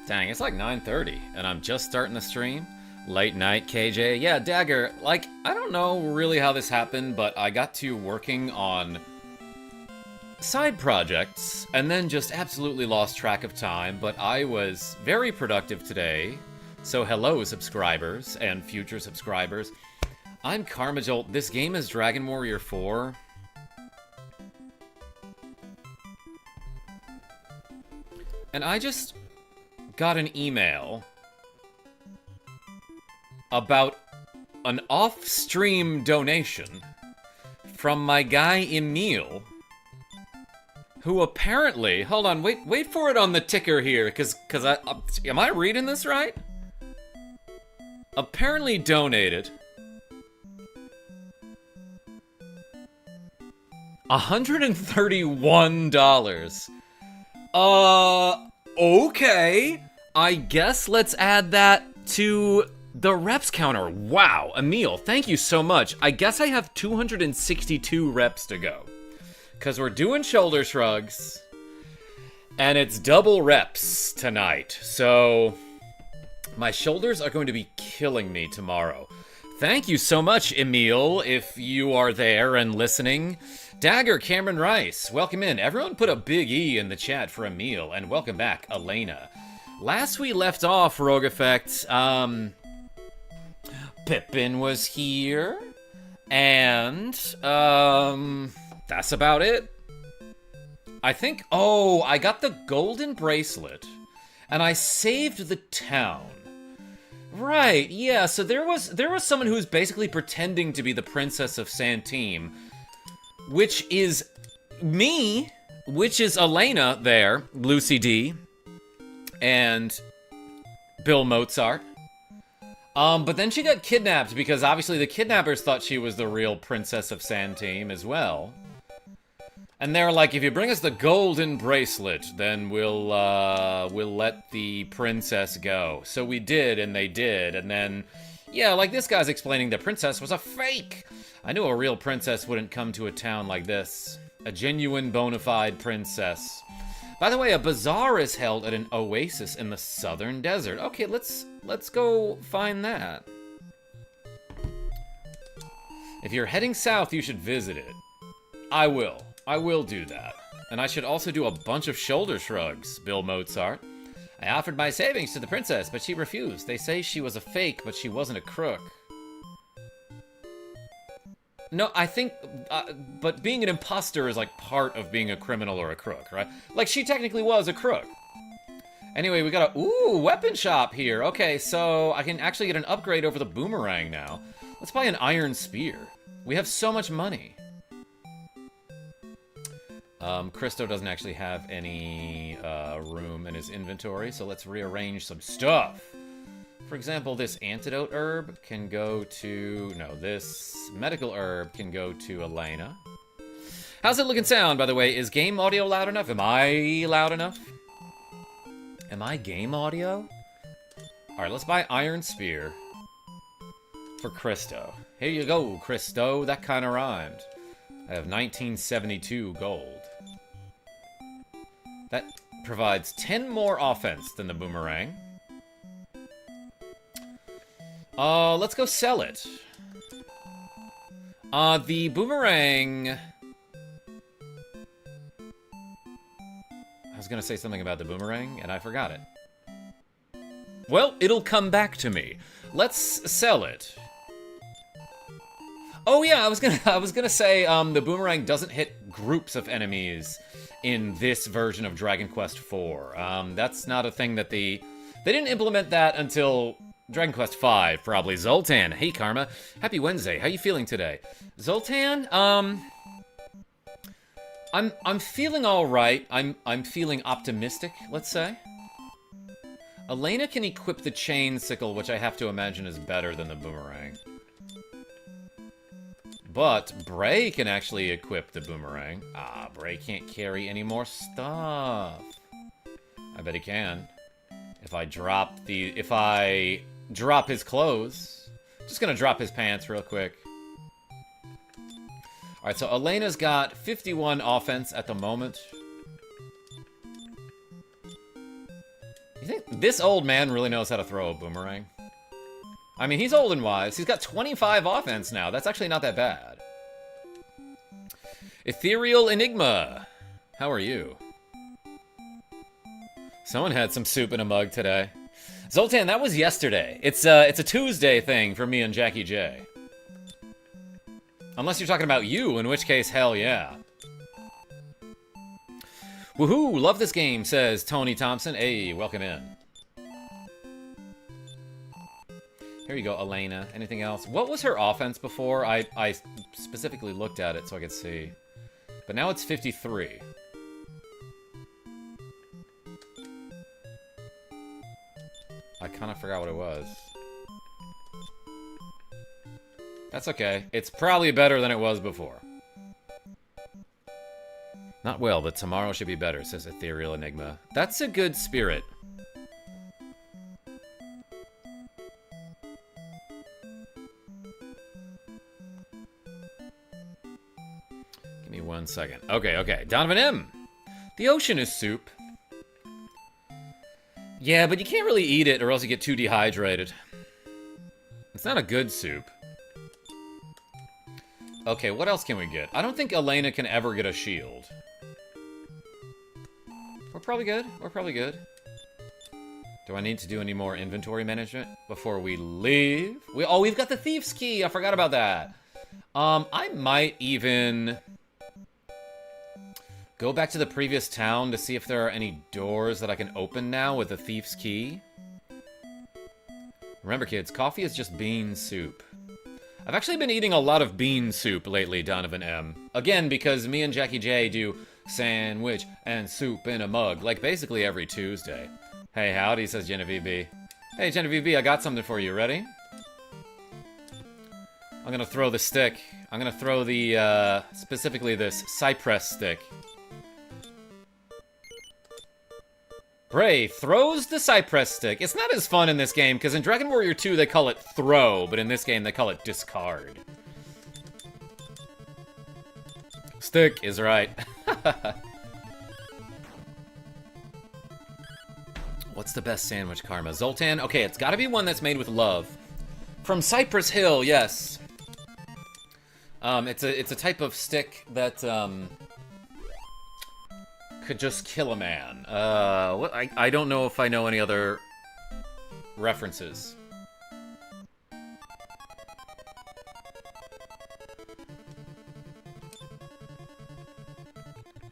Dang, it's like 9:30, and I'm just starting the stream. Late night, KJ. Yeah, Dagger, like, I don't know really how this happened, but I got to working on side projects, and then just absolutely lost track of time, but I was very productive today. So hello, subscribers and future subscribers. I'm KarmaJolt. This game is Dragon Warrior 4. And I just got an email about an off-stream donation from my guy Emil, who apparently, hold on, wait for it on the ticker here, cause am I reading this right? Apparently donated $131. Okay. I guess let's add that to the reps counter. Wow, Emil, thank you so much. I guess I have 262 reps to go. Because we're doing shoulder shrugs, and it's double reps tonight. So my shoulders are going to be killing me tomorrow. Thank you so much, Emil, if you are there and listening. Dagger, Cameron Rice, welcome in. Everyone put a big E in the chat for Emil, and welcome back, Elena. Last we left off, Rogue Effect, Pippin was here, and, that's about it. I think, oh, I got the golden bracelet, and I saved the town. Right, yeah, so there was someone who was basically pretending to be the Princess of Santime, which is me, which is Elena there, Lucy D, and Bill Mozart. But then she got kidnapped because obviously the kidnappers thought she was the real Princess of Santime as well. And they're like, if you bring us the golden bracelet, then we'll let the princess go. So we did, and they did, and then, yeah, like this guy's explaining the princess was a fake. I knew a real princess wouldn't come to a town like this. A genuine bona fide princess. By the way, a bazaar is held at an oasis in the southern desert. Okay, let's go find that. If you're heading south, you should visit it. I will do that. And I should also do a bunch of shoulder shrugs, Bill Mozart. I offered my savings to the princess, but she refused. They say she was a fake, but she wasn't a crook. No, I think, but being an imposter is like part of being a criminal or a crook, right? Like, she technically was a crook. Anyway, we got a, ooh, weapon shop here. Okay, so I can actually get an upgrade over the boomerang now. Let's buy an iron spear. We have so much money. Christo doesn't actually have any room in his inventory, so let's rearrange some stuff. For example, this antidote herb can go to... No, this medical herb can go to Elena. How's it looking sound, by the way? Is game audio loud enough? Am I loud enough? Am I game audio? Alright, let's buy Iron Spear for Christo. Here you go, Christo. That kind of rhymed. I have 1972 gold. That provides 10 more offense than the boomerang. Let's go sell it. The boomerang... I was gonna say something about the boomerang, and I forgot it. Well, it'll come back to me. Let's sell it. Oh yeah, I was gonna say, the boomerang doesn't hit groups of enemies in this version of Dragon Quest IV. That's not a thing that they didn't implement that until Dragon Quest V, probably. Zoltan, hey Karma, happy Wednesday. How you feeling today? Zoltan, I'm feeling all right. I'm feeling optimistic, let's say. Elena can equip the chain sickle, which I have to imagine is better than the boomerang. But Bray can actually equip the boomerang. Ah, Bray can't carry any more stuff. I bet he can. If I drop his clothes. Just gonna drop his pants real quick. Alright, so Elena's got 51 offense at the moment. You think this old man really knows how to throw a boomerang? I mean, he's old and wise. He's got 25 offense now. That's actually not that bad. Ethereal Enigma. How are you? Someone had some soup in a mug today. Zoltan, that was yesterday. It's a Tuesday thing for me and Jackie J. Unless you're talking about you, in which case, hell yeah. Woohoo! Love this game, says Tony Thompson. Hey, welcome in. Here you go, Elena. Anything else? What was her offense before? I specifically looked at it so I could see. But now it's 53. I kind of forgot what it was. That's okay. It's probably better than it was before. Not well, but tomorrow should be better, says Ethereal Enigma. That's a good spirit. Give me 1 second. Okay. Donovan M. The ocean is soup. Yeah, but you can't really eat it or else you get too dehydrated. It's not a good soup. Okay, what else can we get? I don't think Elena can ever get a shield. We're probably good. We're probably good. Do I need to do any more inventory management before we leave? We've got the Thief's Key. I forgot about that. I might even go back to the previous town to see if there are any doors that I can open now with the Thief's Key. Remember, kids, coffee is just bean soup. I've actually been eating a lot of bean soup lately, Donovan M. Again, because me and Jackie J do sandwich and soup in a mug, like basically every Tuesday. Hey, howdy, says Genevieve B. Hey, Genevieve B, I got something for you. Ready? I'm gonna throw the stick. I'm gonna throw the, specifically this cypress stick. Bray throws the cypress stick. It's not as fun in this game, because in Dragon Warrior 2 they call it throw, but in this game they call it discard. Stick is right. What's the best sandwich, Karma? Zoltan? Okay, it's gotta be one that's made with love. From Cypress Hill, yes. It's a type of stick that, could just kill a man. I don't know if I know any other references.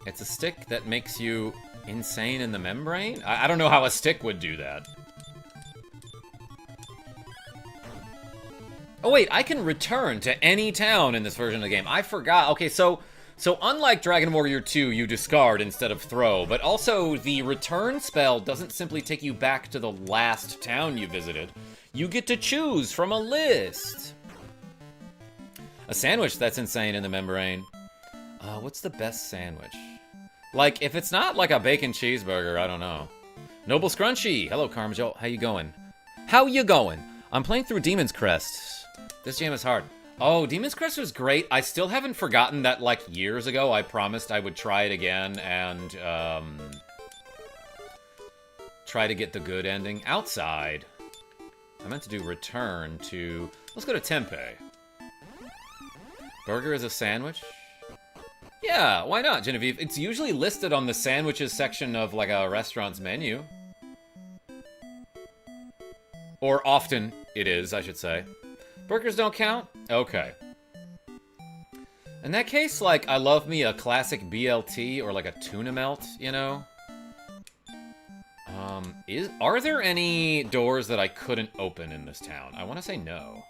It's a stick that makes you insane in the membrane? I don't know how a stick would do that. Oh wait, I can return to any town in this version of the game. I forgot. Okay, so unlike Dragon Warrior 2, you discard instead of throw, but also the return spell doesn't simply take you back to the last town you visited. You get to choose from a list. A sandwich that's insane in the membrane. What's the best sandwich? Like, if it's not like a bacon cheeseburger, I don't know. Noble Scrunchy. Hello, KarmaJolt. How you going? How you going? I'm playing through Demon's Crest. This jam is hard. Oh, Demon's Crest was great. I still haven't forgotten that, like, years ago, I promised I would try it again and, try to get the good ending. Outside. I meant to do return to... Let's go to Tempeh. Burger is a sandwich? Yeah, why not, Genevieve? It's usually listed on the sandwiches section of, like, a restaurant's menu. Or often it is, I should say. Burgers don't count? Okay. In that case, like, I love me a classic BLT or, like, a tuna melt, you know? Are there any doors that I couldn't open in this town? I want to say no.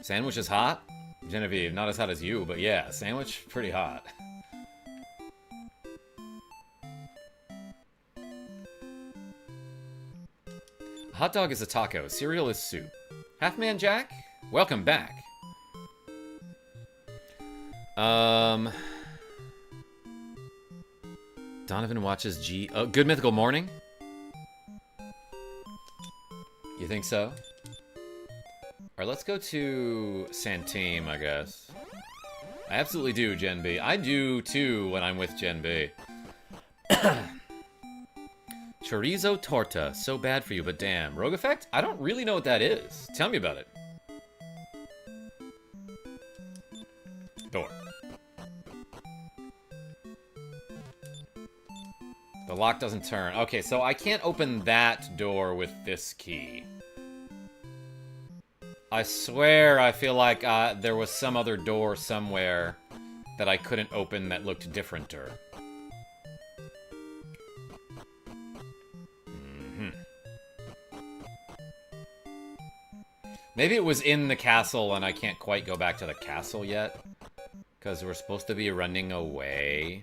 Sandwich is hot? Genevieve, not as hot as you, but yeah, sandwich, pretty hot. Hot dog is a taco. Cereal is soup. Half-Man Jack? Welcome back. Donovan watches G... Oh, Good Mythical Morning? You think so? Alright, let's go to Santeem, I guess. I absolutely do, Gen B. I do, too, when I'm with Gen B. Chorizo torta. So bad for you, but damn. Rogue effect? I don't really know what that is. Tell me about it. Door. The lock doesn't turn. Okay, so I can't open that door with this key. I swear I feel like there was some other door somewhere that I couldn't open that looked differenter. Maybe it was in the castle and I can't quite go back to the castle yet. Because we're supposed to be running away.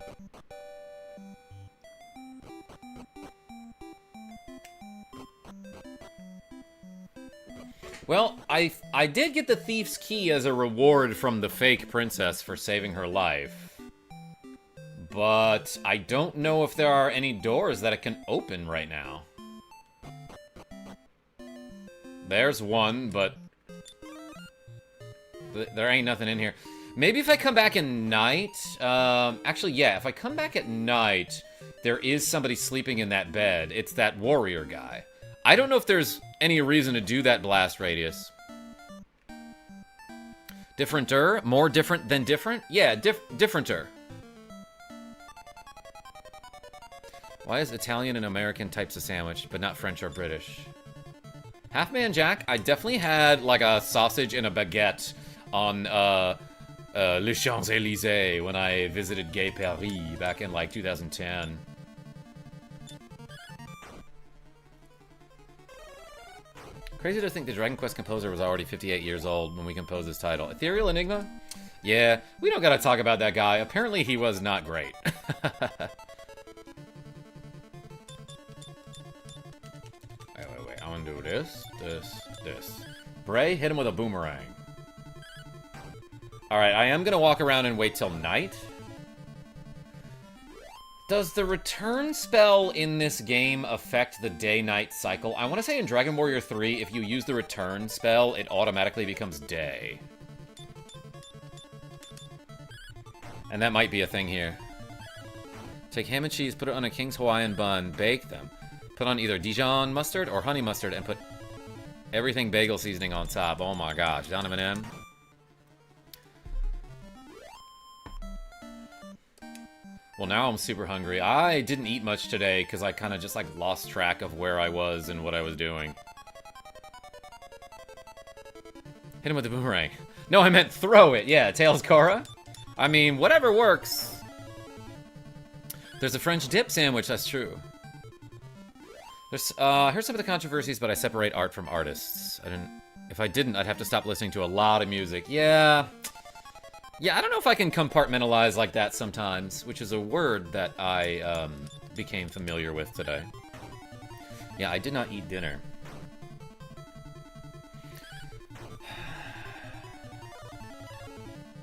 Well, I did get the thief's key as a reward from the fake princess for saving her life. But I don't know if there are any doors that it can open right now. There's one, but there ain't nothing in here. Maybe if I come back at night... actually, yeah, if I come back at night, there is somebody sleeping in that bed. It's that warrior guy. I don't know if there's any reason to do that blast radius. Differenter? More different than different? Yeah, differenter. Why is Italian and American types of sandwich, but not French or British? Half-Man Jack, I definitely had, like, a sausage and a baguette on, Les Champs-Élysées when I visited Gay Paris back in, like, 2010. Crazy to think the Dragon Quest composer was already 58 years old when we composed this title. Ethereal Enigma? Yeah, we don't gotta talk about that guy. Apparently he was not great. Wait. I wanna do this. Bray, hit him with a boomerang. Alright, I am gonna walk around and wait till night. Does the return spell in this game affect the day-night cycle? I want to say in Dragon Warrior 3, if you use the return spell, it automatically becomes day. And that might be a thing here. Take ham and cheese, put it on a King's Hawaiian bun, bake them. Put on either Dijon mustard or honey mustard, and put everything bagel seasoning on top. Oh my gosh, Donovan M. Well, now I'm super hungry. I didn't eat much today because I kind of just, like, lost track of where I was and what I was doing. Hit him with the boomerang. No, I meant throw it. Yeah, Tails Cora. I mean, whatever works. There's a French dip sandwich, that's true. There's, here's some of the controversies, but I separate art from artists. If I didn't, I'd have to stop listening to a lot of music. Yeah, I don't know if I can compartmentalize like that sometimes, which is a word that I became familiar with today. Yeah, I did not eat dinner.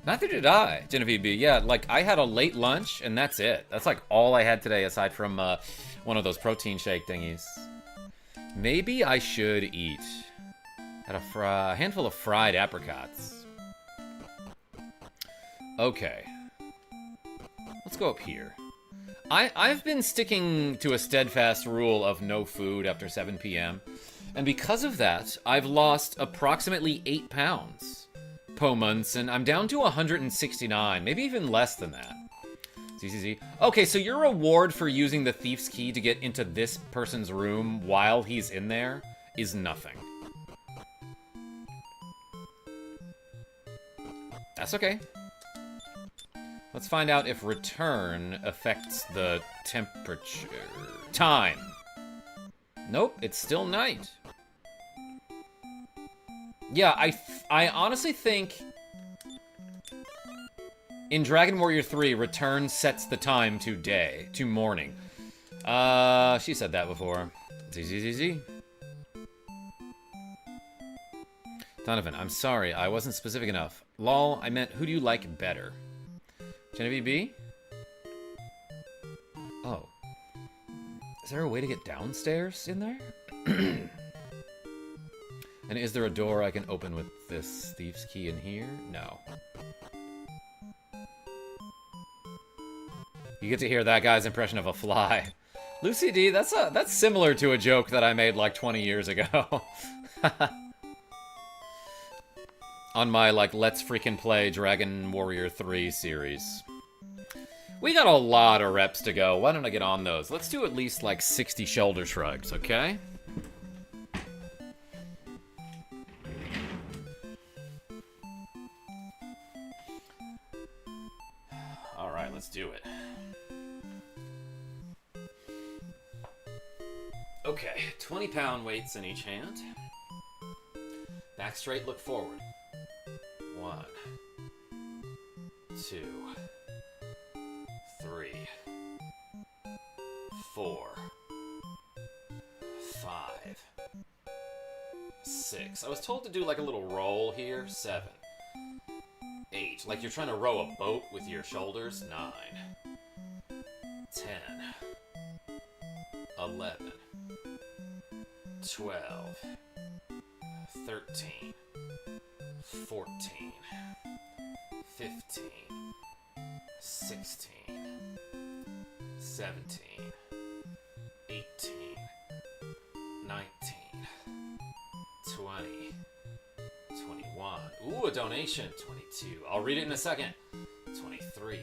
Neither did I, Genevieve B. Yeah, like, I had a late lunch, and that's it. That's, like, all I had today, aside from one of those protein shake thingies. Maybe I should eat. Had a handful of fried apricots. Okay. Let's go up here. I've been sticking to a steadfast rule of no food after 7 p.m. And because of that, I've lost approximately 8 pounds. Po months, and I'm down to 169, maybe even less than that. ZZZ. Okay, so your reward for using the thief's key to get into this person's room while he's in there is nothing. That's okay. Let's find out if return affects the temperature. Time. Nope, it's still night. Yeah, I honestly think in Dragon Warrior 3, return sets the time to day, to morning. She said that before. ZZZZ. Donovan, I'm sorry, I wasn't specific enough. Lol, I meant who do you like better? Genevieve B? Oh. Is there a way to get downstairs in there? And is there a door I can open with this thief's key in here? No. You get to hear that guy's impression of a fly. Lucy D, that's similar to a joke that I made like 20 years ago. On my, like, Let's Freaking Play Dragon Warrior 3 series. We got a lot of reps to go. Why don't I get on those? Let's do at least, like, 60 shoulder shrugs, okay? Alright, let's do it. Okay, 20-pound weights in each hand. Back straight, look forward. 1, 2, 3, 4, 5, 6. I was told to do like a little roll here. 7, 8. Like you're trying to row a boat with your shoulders. 9, 10, 11, 12, 13, 14, 15, 16, 17, 18, 19, 20, 21. Ooh, a donation. 22. I'll read it in a second. 23,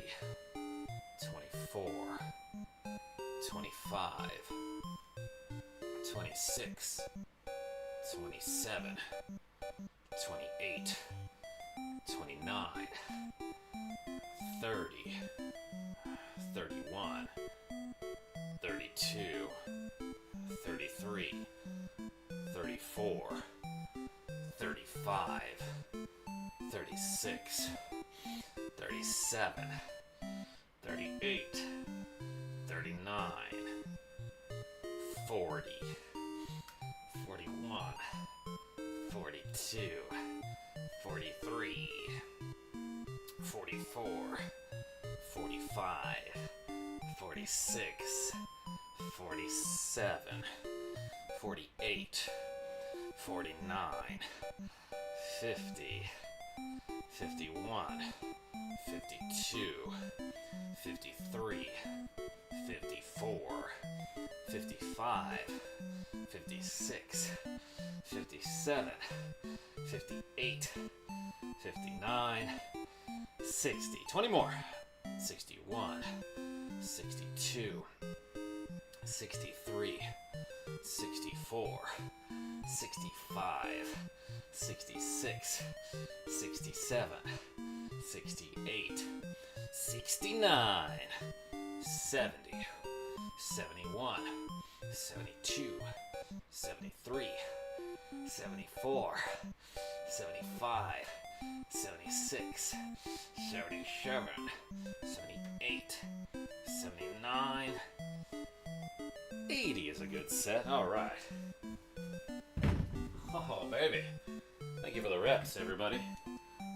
24, 25, 26, 27, 28, 29, 30, 31, 32, 33, 34, 35, 36, 37, 38, 39, 40, 41, 42, 43, 44, 45, 46, 47, 48, 49, 50, 51, 52, 53, 54, 55, 56, 57, 58, 59, 60. 20 more. 61, 62, 63, 64, 65, 66, 67, 68, 69, 70, 71, 72, 73, 74, 75, 76, 77, 78, 79, 80 is a good set. All right. Oh, baby. Thank you for the reps, everybody.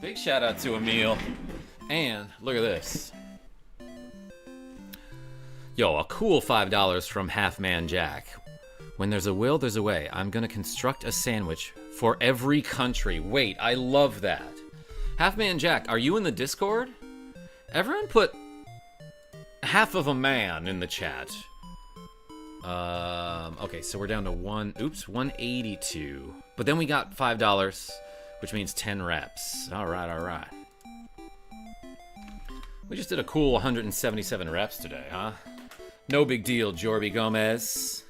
Big shout out to Emil. And look at this. Yo, a cool $5 from Half Man Jack. When there's a will, there's a way. I'm gonna construct a sandwich for every country. Wait, I love that. Half Man Jack, are you in the Discord? Everyone put half of a man in the chat. Okay, so we're down to 182. But then we got $5, which means 10 reps. All right. We just did a cool 177 reps today, huh? No big deal, Jorby Gomez.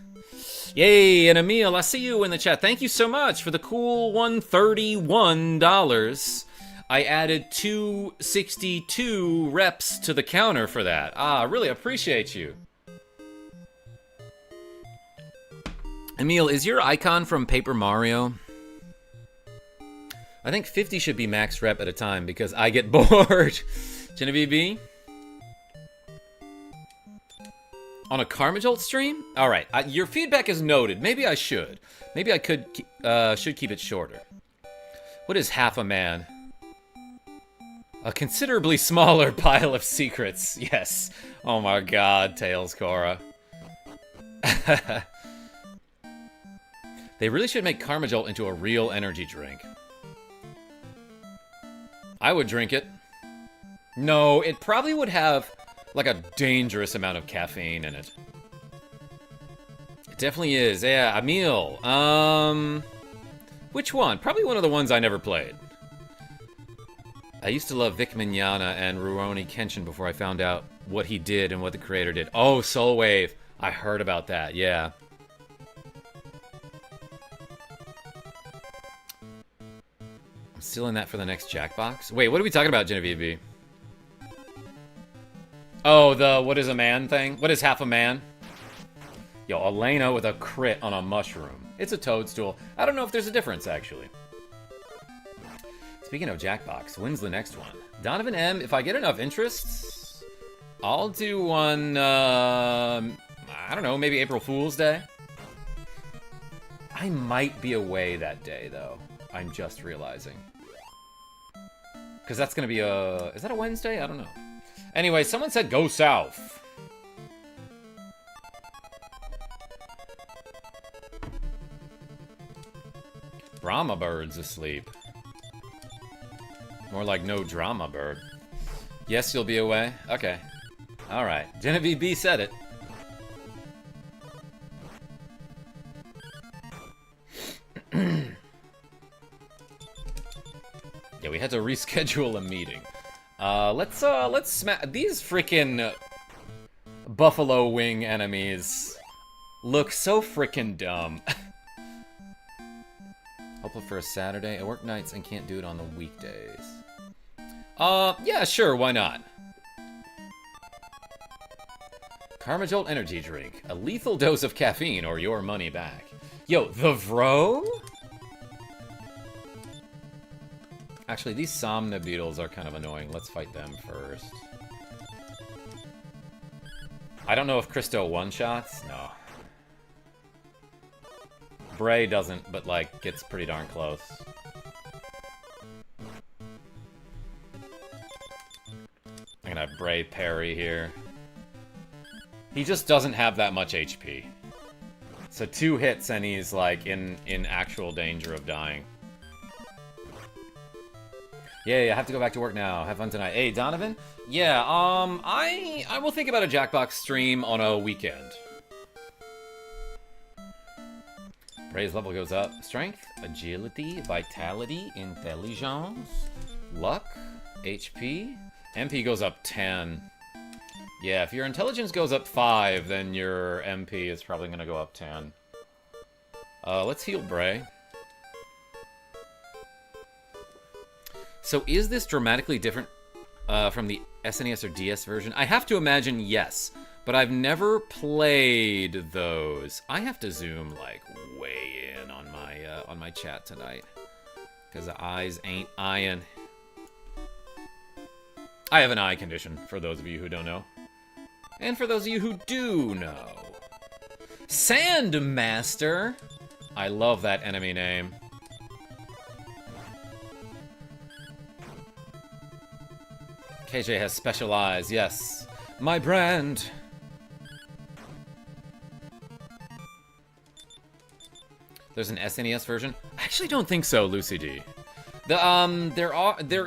Yay, and Emil, I see you in the chat. Thank you so much for the cool $131. I added 262 reps to the counter for that. Really appreciate you. Emil, is your icon from Paper Mario? I think 50 should be max rep at a time because I get bored. Genevieve B? On a KarmaJolt stream? All right, your feedback is noted. Maybe I should. Maybe I should keep it shorter. What is half a man? A considerably smaller pile of secrets. Yes. Oh my God, Tails Cora. They really should make KarmaJolt into a real energy drink. I would drink it. No, it probably would have like a dangerous amount of caffeine in it. It definitely is. Yeah, Emil. Which one? Probably one of the ones I never played. I used to love Vic Mignogna and Rurouni Kenshin before I found out what he did and what the creator did. Oh, Soul Wave. I heard about that, yeah. I'm stealing that for the next Jackbox. Wait, what are we talking about, Genevieve B? Oh, the what is a man thing? What is half a man? Yo, Elena with a crit on a mushroom. It's a toadstool. I don't know if there's a difference, actually. Speaking of Jackbox, when's the next one? Donovan M, if I get enough interest, I'll do one, I don't know, maybe April Fool's Day? I might be away that day, though. I'm just realizing. Because that's going to be a... Is that a Wednesday? I don't know. Anyway, someone said go south. Brahma bird's asleep. More like no drama bird. Yes, you'll be away? Okay. Alright. Genevieve B said it. Yeah, we had to reschedule a meeting. Let's smash these freaking buffalo wing enemies look so freaking dumb. Hopeful for a Saturday. I work nights and can't do it on the weekdays. Yeah, sure, why not? KarmaJolt energy drink. A lethal dose of caffeine or your money back. Yo, the Vro? Actually, these Somna beetles are kind of annoying. Let's fight them first. I don't know if Christo one-shots. No. Bray doesn't, but, like, gets pretty darn close. I'm gonna have Bray parry here. He just doesn't have that much HP. So 2 hits and he's, like, in actual danger of dying. Yeah, I have to go back to work now. Have fun tonight. Hey, Donovan? Yeah, I will think about a Jackbox stream on a weekend. Bray's level goes up. Strength, agility, vitality, intelligence, luck, HP. MP goes up 10. Yeah, if your intelligence goes up 5, then your MP is probably going to go up 10. Let's heal Bray. So is this dramatically different from the SNES or DS version? I have to imagine yes, but I've never played those. I have to zoom like way in on my chat tonight because the eyes ain't eyeing. I have an eye condition, for those of you who don't know. And for those of you who do know. Sandmaster! I love that enemy name. KJ has special eyes, yes. My brand! There's an SNES version? I actually don't think so, Lucy D. There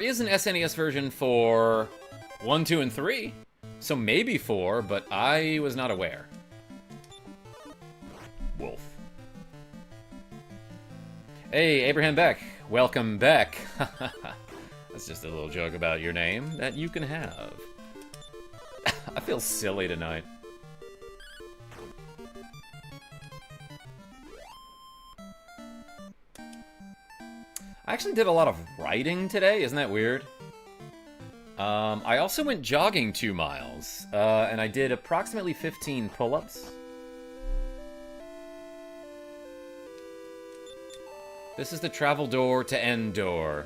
is an SNES version for 1, 2, and 3. So maybe 4, but I was not aware. Wolf. Hey, Abraham Beck. Welcome back. That's just a little joke about your name that you can have. I feel silly tonight. I actually did a lot of writing today, isn't that weird? I also went jogging 2 miles, and I did approximately 15 pull-ups. This is the travel door to end door.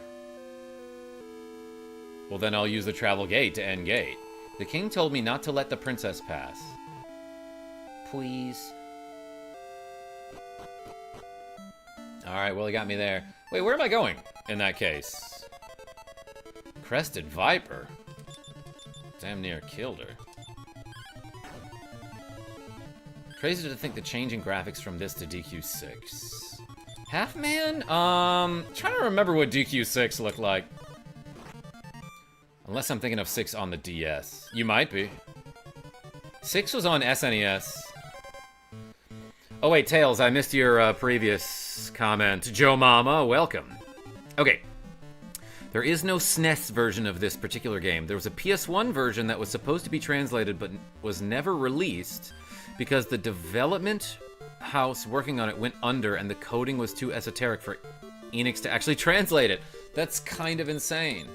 Well, then I'll use the travel gate to end gate. The king told me not to let the princess pass. Please. Alright, well, he got me there. Wait, where am I going in that case? Crested Viper. Damn near killed her. Crazy to think the changing graphics from this to DQ6. Half-Man? Trying to remember what DQ6 looked like. Unless I'm thinking of 6 on the DS. You might be. 6 was on SNES. Oh wait, Tails, I missed your previous comment. Joe Mama, welcome. Okay. There is no SNES version of this particular game. There was a PS1 version that was supposed to be translated but was never released because the development house working on it went under and the coding was too esoteric for Enix to actually translate it. That's kind of insane.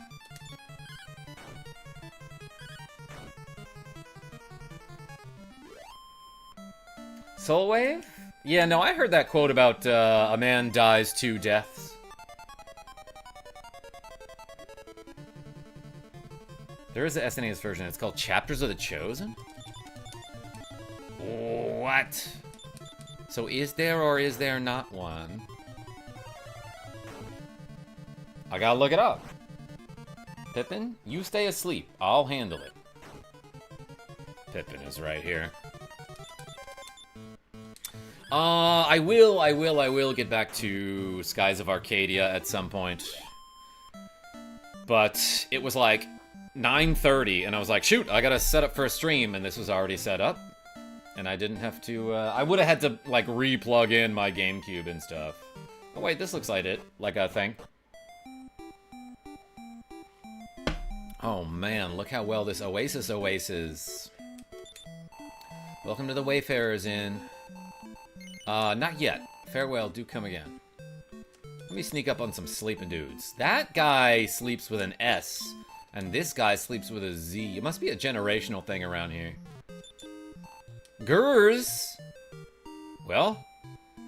Soul Wave? Yeah, no, I heard that quote about a man dies 2 deaths. There is an SNES version. It's called Chapters of the Chosen? What? So is there or is there not one? I gotta look it up. Pippin, you stay asleep. I'll handle it. Pippin is right here. I will get back to Skies of Arcadia at some point. But it was like 9:30, and I was like, shoot, I gotta set up for a stream, and this was already set up. And I didn't have to, I would have had to, like, re-plug in my GameCube and stuff. Oh wait, this looks like it, like a thing. Oh man, look how well this Oasis. Welcome to the Wayfarers Inn. Not yet. Farewell, do come again. Let me sneak up on some sleeping dudes. That guy sleeps with an S, and this guy sleeps with a Z. It must be a generational thing around here. Gurs! Well,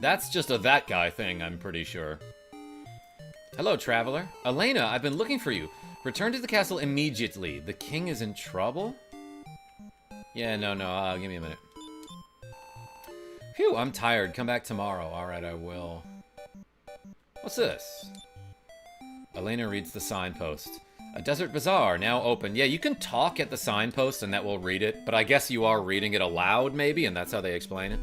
that's just a that guy thing, I'm pretty sure. Hello, traveler. Elena, I've been looking for you. Return to the castle immediately. The king is in trouble? Yeah, no, give me a minute. Phew, I'm tired. Come back tomorrow. Alright, I will. What's this? Elena reads the signpost. A desert bazaar, now open. Yeah, you can talk at the signpost and that will read it, but I guess you are reading it aloud, maybe, and that's how they explain it.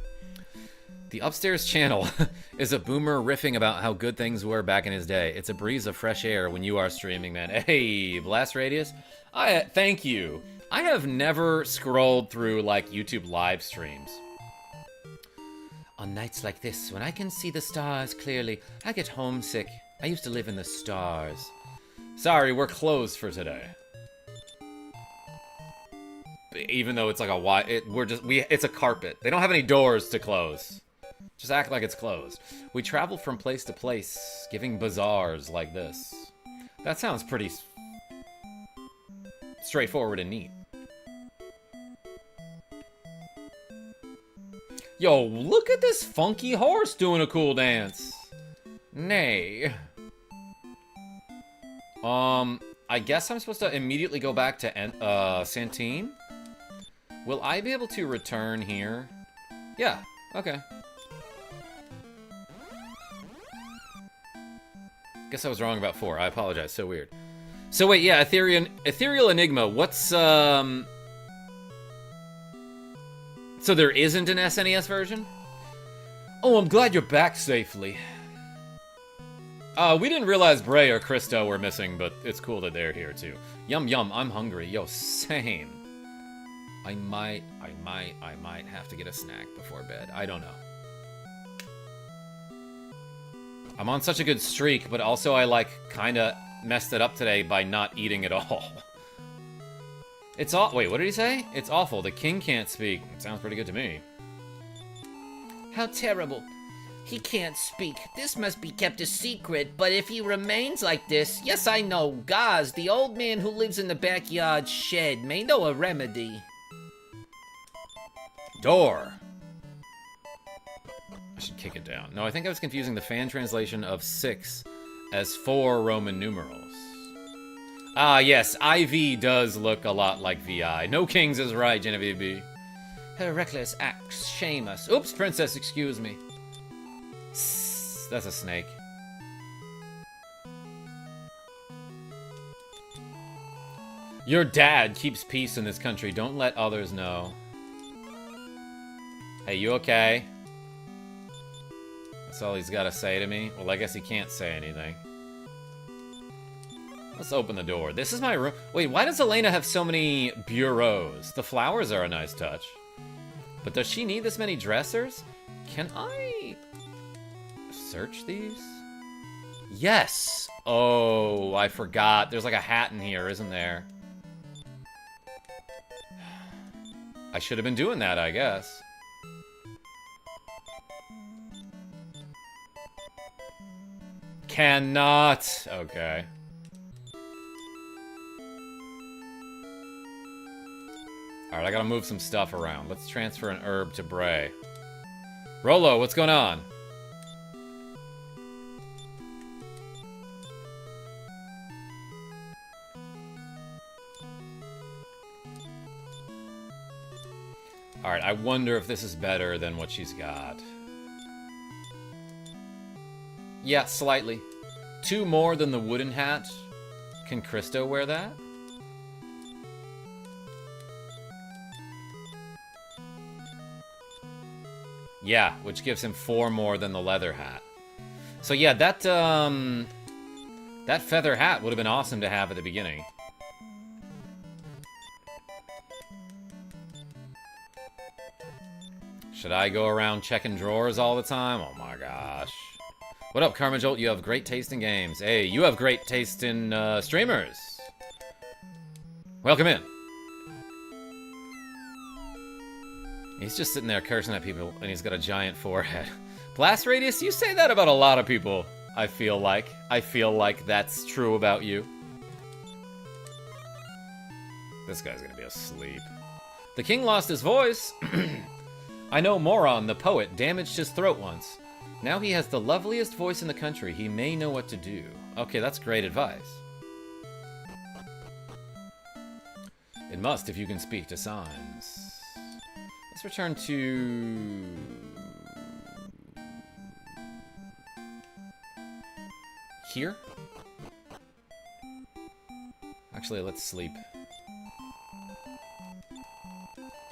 The upstairs channel is a boomer riffing about how good things were back in his day. It's a breeze of fresh air when you are streaming, man. Hey, Blast Radius? Thank you. I have never scrolled through, like, YouTube live streams. On nights like this, when I can see the stars clearly, I get homesick. I used to live in the stars. Sorry, we're closed for today. Even though it's like a wide, it's a carpet. They don't have any doors to close. Just act like it's closed. We travel from place to place, giving bazaars like this. That sounds pretty straightforward and neat. Yo, look at this funky horse doing a cool dance. Nay. I guess I'm supposed to immediately go back to Santine? Will I be able to return here? Yeah, okay. Guess I was wrong about 4. I apologize, so weird. So wait, yeah, Ethereal Enigma, what's, So there isn't an SNES version? Oh, I'm glad you're back safely. We didn't realize Bray or Christo were missing, but it's cool that they're here too. Yum yum, I'm hungry. Yo, same. I might have to get a snack before bed. I don't know. I'm on such a good streak, but also I, like, kinda messed it up today by not eating at all. It's all- wait, what did he say? It's awful. The king can't speak. It sounds pretty good to me. How terrible. He can't speak. This must be kept a secret, but if he remains like this, yes, I know, Gaz, the old man who lives in the backyard shed, may know a remedy. Door. I should kick it down. No, I think I was confusing the fan translation of 6 as 4 Roman numerals. Ah, yes, IV does look a lot like VI. No kings is right, Genevieve B. Her reckless acts shame us. Oops, princess, excuse me. That's a snake. Your dad keeps peace in this country. Don't let others know. Hey, you okay? That's all he's got to say to me? Well, I guess he can't say anything. Let's open the door. This is my room. Wait, why does Elena have so many bureaus? The flowers are a nice touch. But does she need this many dressers? Can I search these? Yes! Oh, I forgot. There's like a hat in here, isn't there? I should have been doing that, I guess. Cannot! Okay. Alright, I gotta move some stuff around. Let's transfer an herb to Bray. Rolo, what's going on? Alright, I wonder if this is better than what she's got. Yeah, slightly. 2 more than the wooden hat. Can Christo wear that? Yeah, which gives him 4 more than the leather hat. So yeah, that feather hat would have been awesome to have at the beginning. Should I go around checking drawers all the time? Oh my gosh. What up, KarmaJolt? You have great taste in games. Hey, you have great taste in streamers. Welcome in. He's just sitting there cursing at people, and he's got a giant forehead. Blast Radius, you say that about a lot of people, I feel like. I feel like that's true about you. This guy's gonna be asleep. The king lost his voice. I know Moron, the poet, damaged his throat once. Now he has the loveliest voice in the country. He may know what to do. Okay, that's great advice. It must if you can speak to signs. Let's return to... here? Actually, let's sleep.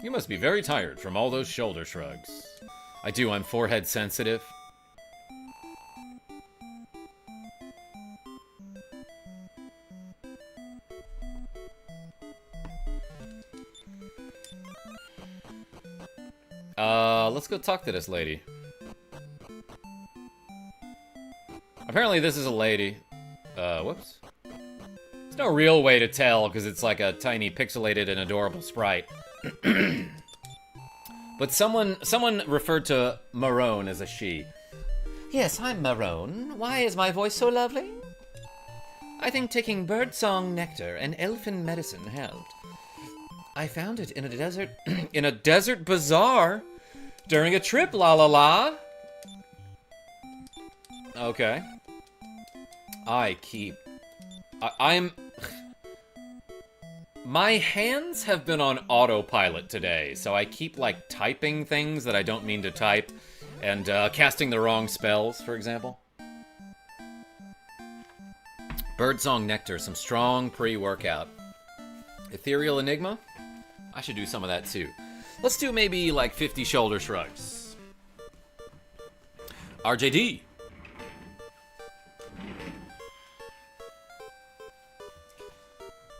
You must be very tired from all those shoulder shrugs. I do, I'm forehead sensitive. Let's go talk to this lady. Apparently this is a lady. Whoops. There's no real way to tell, because it's like a tiny pixelated and adorable sprite. But someone referred to Marone as a she. Yes, I'm Marone. Why is my voice so lovely? I think taking birdsong nectar and elfin medicine helped. I found it in a desert in a desert bazaar during a trip, la la la. Okay. I'm my hands have been on autopilot today, so I keep, like, typing things that I don't mean to type, and casting the wrong spells, for example. Birdsong Nectar, some strong pre-workout. Ethereal Enigma? I should do some of that, too. Let's do maybe, like, 50 shoulder shrugs. RJD.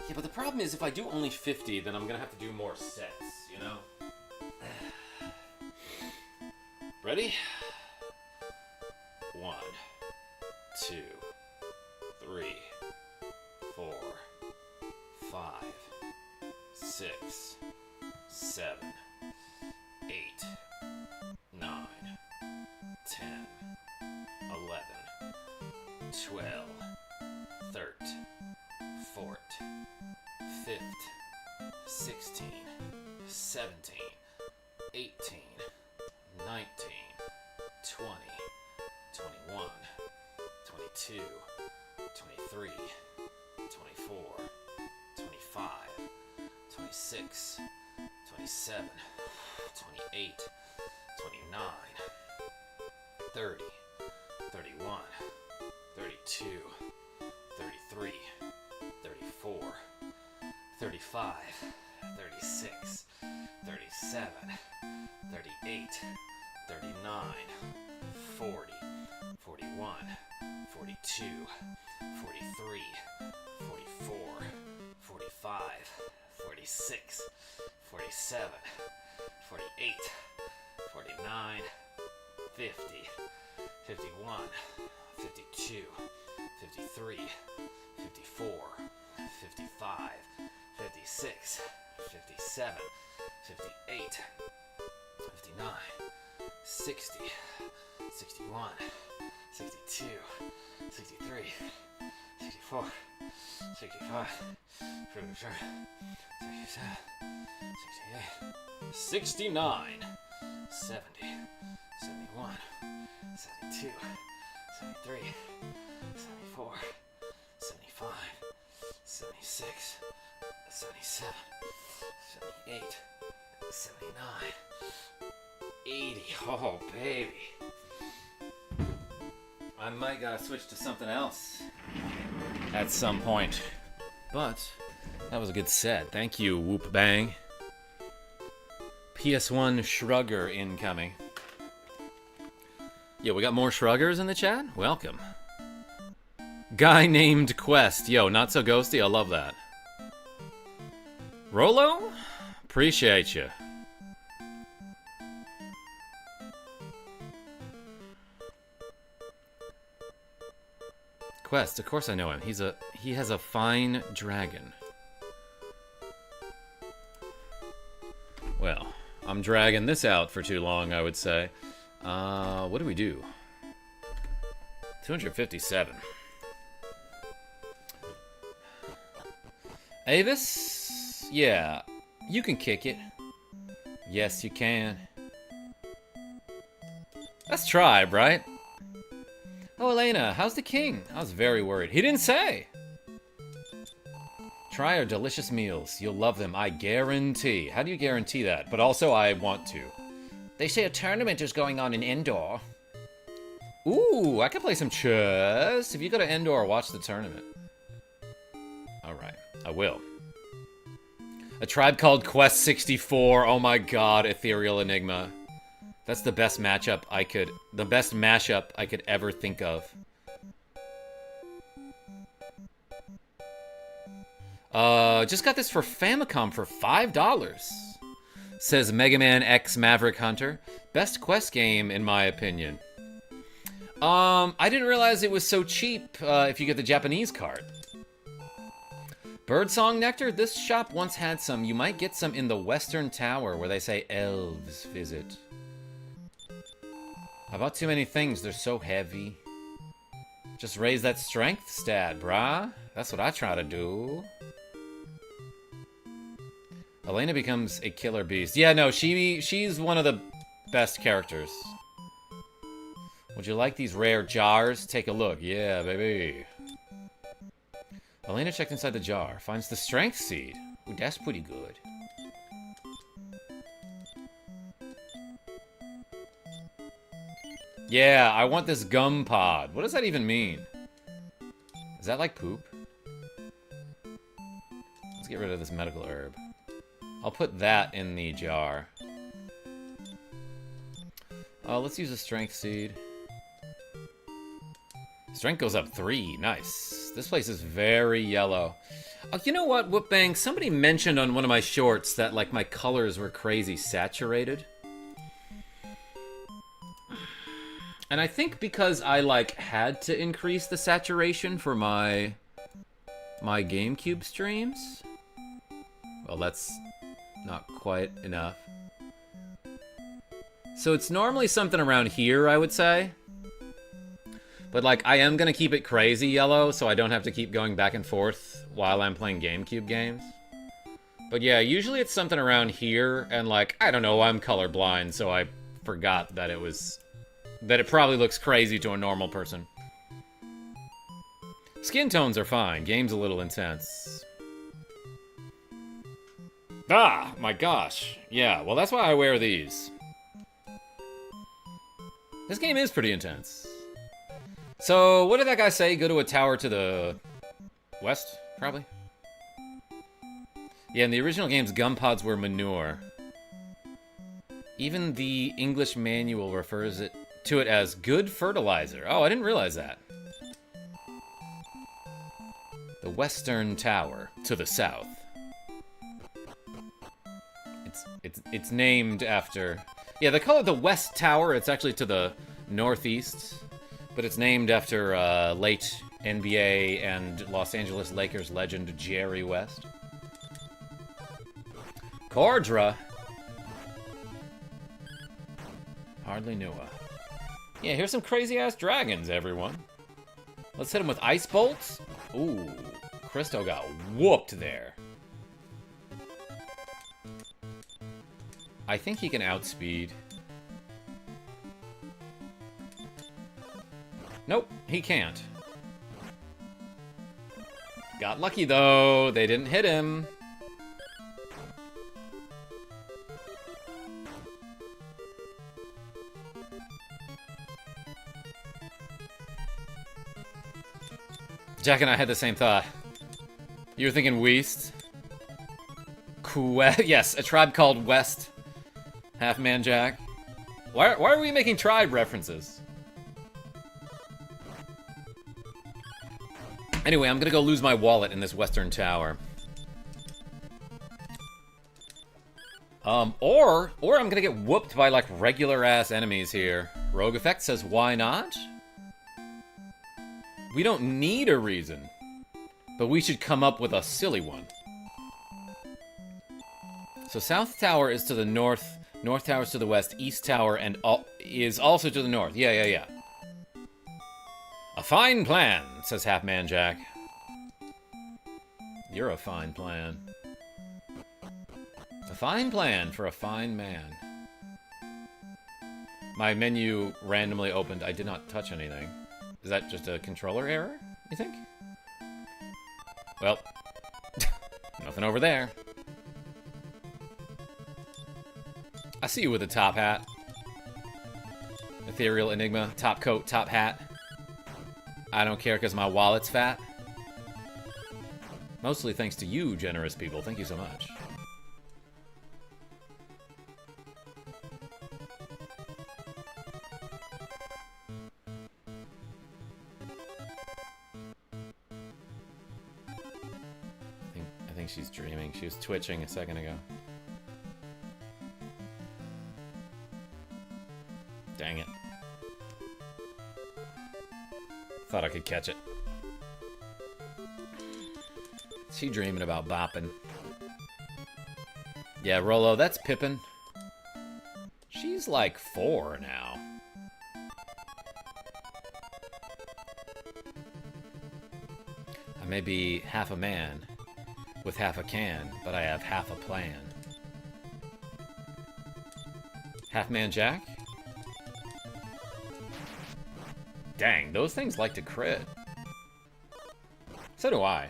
Yeah, but the problem is if I do only 50, then I'm gonna have to do more sets, you know? Ready? 1, 2, 3, 4, 5, 6, 7, 8, 9, 10, 11, 12, 13, 14, 15, 16, 17, 18, 19, 20, 21, 22, 23, 24, 25, 26, 27, 28, 29, 30, 31, 32, 33, 34, 35, 36, 37, 38, 39, 40, 41, 42, 43, 44, 45, 46, 47, 48, 49, 50, 51, 52, 53, 54, 55, 56, 57, 58, 59, 60, 61, 62, 63, 64, 65, 67, 68, 69, 70, 71, 72, 73, 74, 75, 76, 77, 78, 79, 80. Oh, baby. I might gotta switch to something else at some point. But that was a good set. Thank you, Whoop Bang. PS1 Shrugger incoming. Yo, we got more Shruggers in the chat? Welcome. Guy named Quest. Yo, not so ghosty. I love that. Rolo? Appreciate you. Quest, of course I know him. He has a fine dragon. Well, I'm dragging this out for too long, I would say. What do we do? 257. Avis? Yeah, you can kick it. Yes, you can. That's Tribe, right? Oh, Elena, how's the king? I was very worried. He didn't say. Try our delicious meals. You'll love them, I guarantee. How do you guarantee that? But also, I want to. They say a tournament is going on in Endor. Ooh, I can play some chess. If you go to Endor, watch the tournament. Alright, I will. A tribe called Quest 64. Oh my god, Ethereal Enigma. That's the best mashup I could ever think of. Just got this for Famicom for $5. Says Mega Man X Maverick Hunter. Best Quest game, in my opinion. I didn't realize it was so cheap if you get the Japanese card. Birdsong Nectar? This shop once had some. You might get some in the Western Tower where they say elves visit. How about too many things? They're so heavy. Just raise that strength stat, brah. That's what I try to do. Elena becomes a killer beast. Yeah, no, she's one of the best characters. Would you like these rare jars? Take a look. Yeah, baby. Elena checked inside the jar. Finds the strength seed. Ooh, that's pretty good. Yeah, I want this gum pod. What does that even mean? Is that like poop? Let's get rid of this medical herb. I'll put that in the jar. Let's use a strength seed. Strength goes up 3. Nice. This place is very yellow. You know what, Whoop Bang? Somebody mentioned on one of my shorts that, like, my colors were crazy saturated. And I think because I, like, had to increase the saturation for my GameCube streams. Well, that's not quite enough. So it's normally something around here, I would say. But, like, I am gonna keep it crazy yellow, so I don't have to keep going back and forth while I'm playing GameCube games. But yeah, usually it's something around here, and, like, I don't know, I'm colorblind, so I forgot that it probably looks crazy to a normal person. Skin tones are fine. Game's a little intense. Ah, my gosh. Yeah, well, that's why I wear these. This game is pretty intense. So, what did that guy say? Go to a tower to the west, probably? Yeah, in the original games, gum pods were manure. Even the English manual refers to it as good fertilizer. Oh, I didn't realize that. The Western Tower, to the south. It's named after... Yeah, they call it the West Tower. It's actually to the northeast. But it's named after late NBA and Los Angeles Lakers legend Jerry West. Cordra. Hardly knew her. Yeah, here's some crazy-ass dragons, everyone. Let's hit them with ice bolts. Ooh, Christo got whooped there. I think he can outspeed. Nope, he can't. Got lucky, though. They didn't hit him. Jack and I had the same thought. You were thinking West? Yes, a tribe called West. Half-Man Jack. Why are we making tribe references? Anyway, I'm gonna go lose my wallet in this western tower. Or I'm gonna get whooped by, like, regular-ass enemies here. Rogue Effect says, why not? We don't need a reason, but we should come up with a silly one. So South Tower is to the north, North Tower is to the west, East Tower is also to the north. Yeah. A fine plan, says Half-Man Jack. You're a fine plan. A fine plan for a fine man. My menu randomly opened. I did not touch anything. Is that just a controller error, you think? Well, nothing over there. I see you with a top hat. Ethereal Enigma, top coat, top hat. I don't care because my wallet's fat. Mostly thanks to you, generous people. Thank you so much. I think she's dreaming. She was twitching a second ago. Dang it. Thought I could catch it. She dreaming about bopping. Yeah, Rolo, that's Pippin. She's like 4 now. I may be half a man with half a can, but I have half a plan. Half-Man Jack? Dang, those things like to crit. So do I.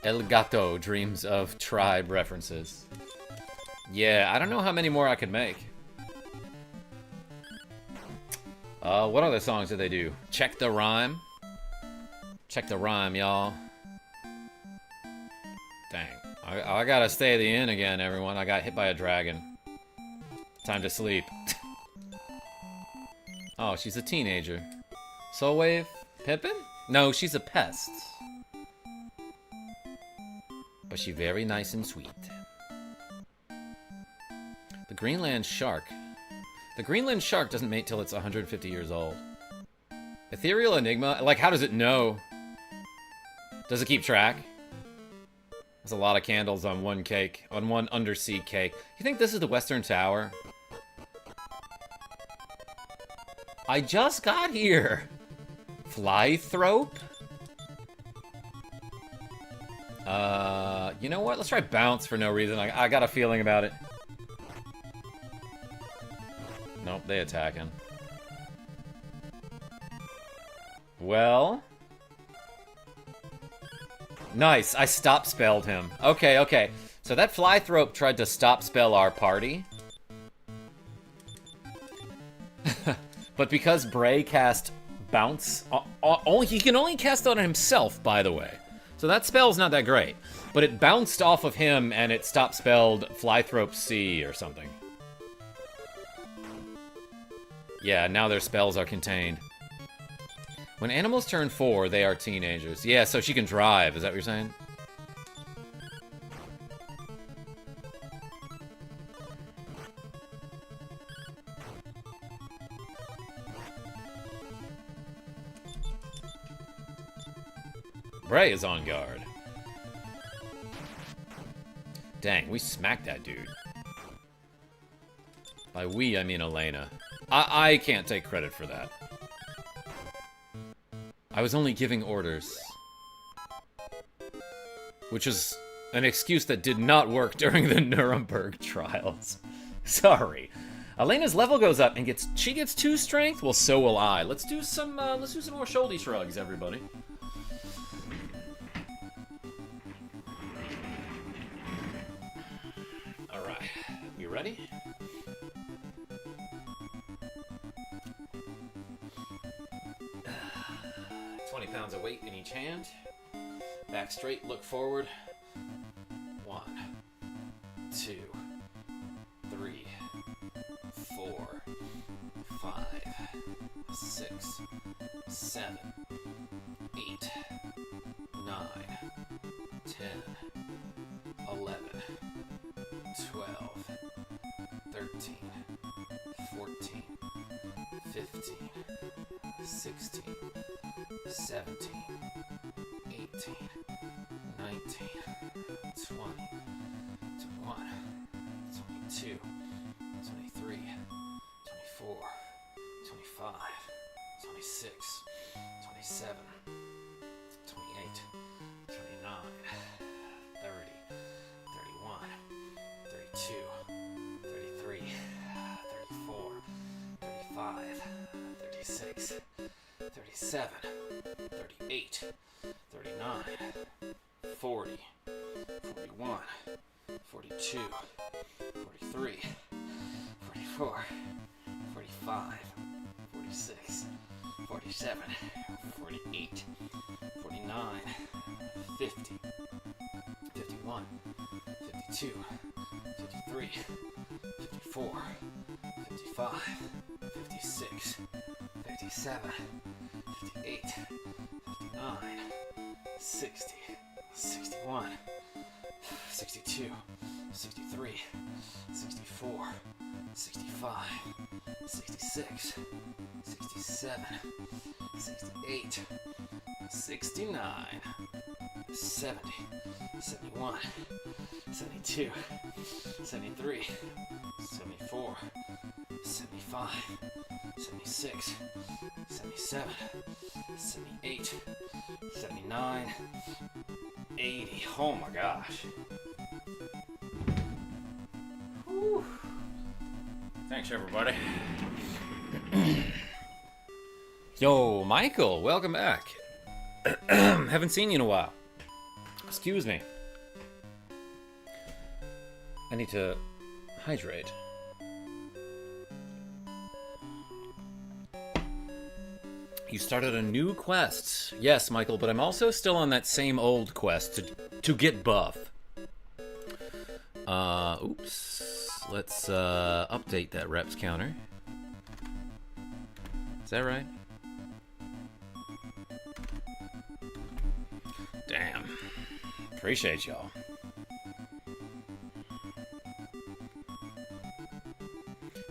El Gato dreams of tribe references. Yeah, I don't know how many more I could make. What other songs did they do? Check the Rhyme. Check the rhyme, y'all. Dang. I gotta stay at the inn again, everyone. I got hit by a dragon. Time to sleep. Oh, she's a teenager. Soul Wave? Pippin? No, she's a pest. But she very nice and sweet. The Greenland Shark. The Greenland Shark doesn't mate till it's 150 years old. Ethereal Enigma? Like, how does it know? Does it keep track? There's a lot of candles on one cake. On one undersea cake. You think this is the Western Tower? I just got here. Flythrope? You know what? Let's try bounce for no reason. I got a feeling about it. Nope, they attacking. Well. Nice, I stop spelled him. Okay. So that Flythrope tried to stop spell our party. But because Bray cast bounce, he can only cast on himself, by the way. So that spell's not that great. But it bounced off of him and it stop spelled Flythrope C or something. Yeah, now their spells are contained. When animals turn 4, they are teenagers. Yeah, so she can drive. Is that what you're saying? Bray is on guard. Dang, we smacked that dude. By we, I mean Elena. I can't take credit for that. I was only giving orders. Which is an excuse that did not work during the Nuremberg trials. Sorry. Elena's level goes up and she gets 2 strength? Well, so will I. Let's do some more shoulder shrugs, everybody. Alright. You ready? £20 of weight in each hand. Back straight, look forward. 1, 2, 3, 4, 5, 6, 7, 8, 9, 10, 11, 12, 13, 14, 15, 16, 17, 18, 19, 20, 21, 22, 23, 24, 25, 26, 27, 28, 29, 30, 31, 32, 33, 34, 35, 36, 37, 38, 39, 40, 41, 42, 43, 44, 45, 46, 47, 48, 49, 50, 51, 52, 53, 54, 55, 56, 57, 58, 59, 60, 61, 62, 63, 64, 65, 66, 67, 68, 69, 70, 71, 72, 73, 74, 75, 76, 77, 78, 79, 80. Oh my gosh. Whew. Thanks, everybody. Yo, Michael, welcome back. Haven't seen you in a while. Excuse me. I need to hydrate. You started a new quest. Yes, Michael, but I'm also still on that same old quest to get buff. Oops. Let's update that reps counter. Is that right? Damn. Appreciate y'all.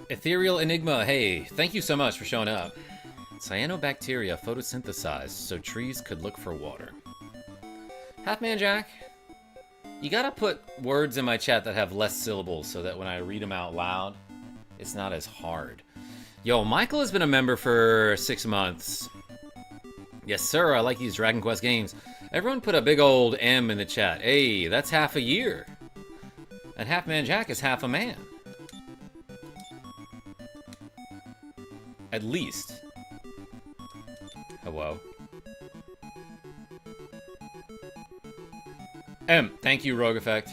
Ethereal Enigma, hey, thank you so much for showing up. Cyanobacteria photosynthesized so trees could look for water. Half-Man Jack, you gotta put words in my chat that have less syllables so that when I read them out loud, it's not as hard. Yo, Michael has been a member for 6 months. Yes, sir, I like these Dragon Quest games. Everyone put a big old M in the chat. Hey, that's half a year. And Half-Man Jack is half a man. At least. Hello. Thank you, Rogue Effect.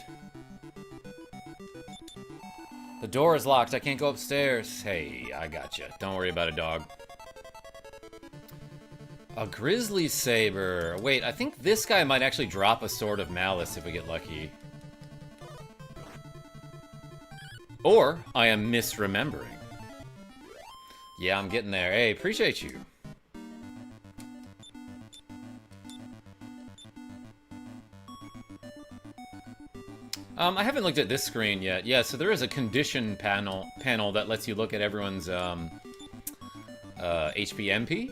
The door is locked. I can't go upstairs. Hey, I gotcha. Don't worry about it, dog. A grizzly saber. Wait, I think this guy might actually drop a sword of malice if we get lucky. Or I am misremembering. Yeah, I'm getting there. Hey, appreciate you. I haven't looked at this screen yet. Yeah, so there is a condition panel that lets you look at everyone's HP MP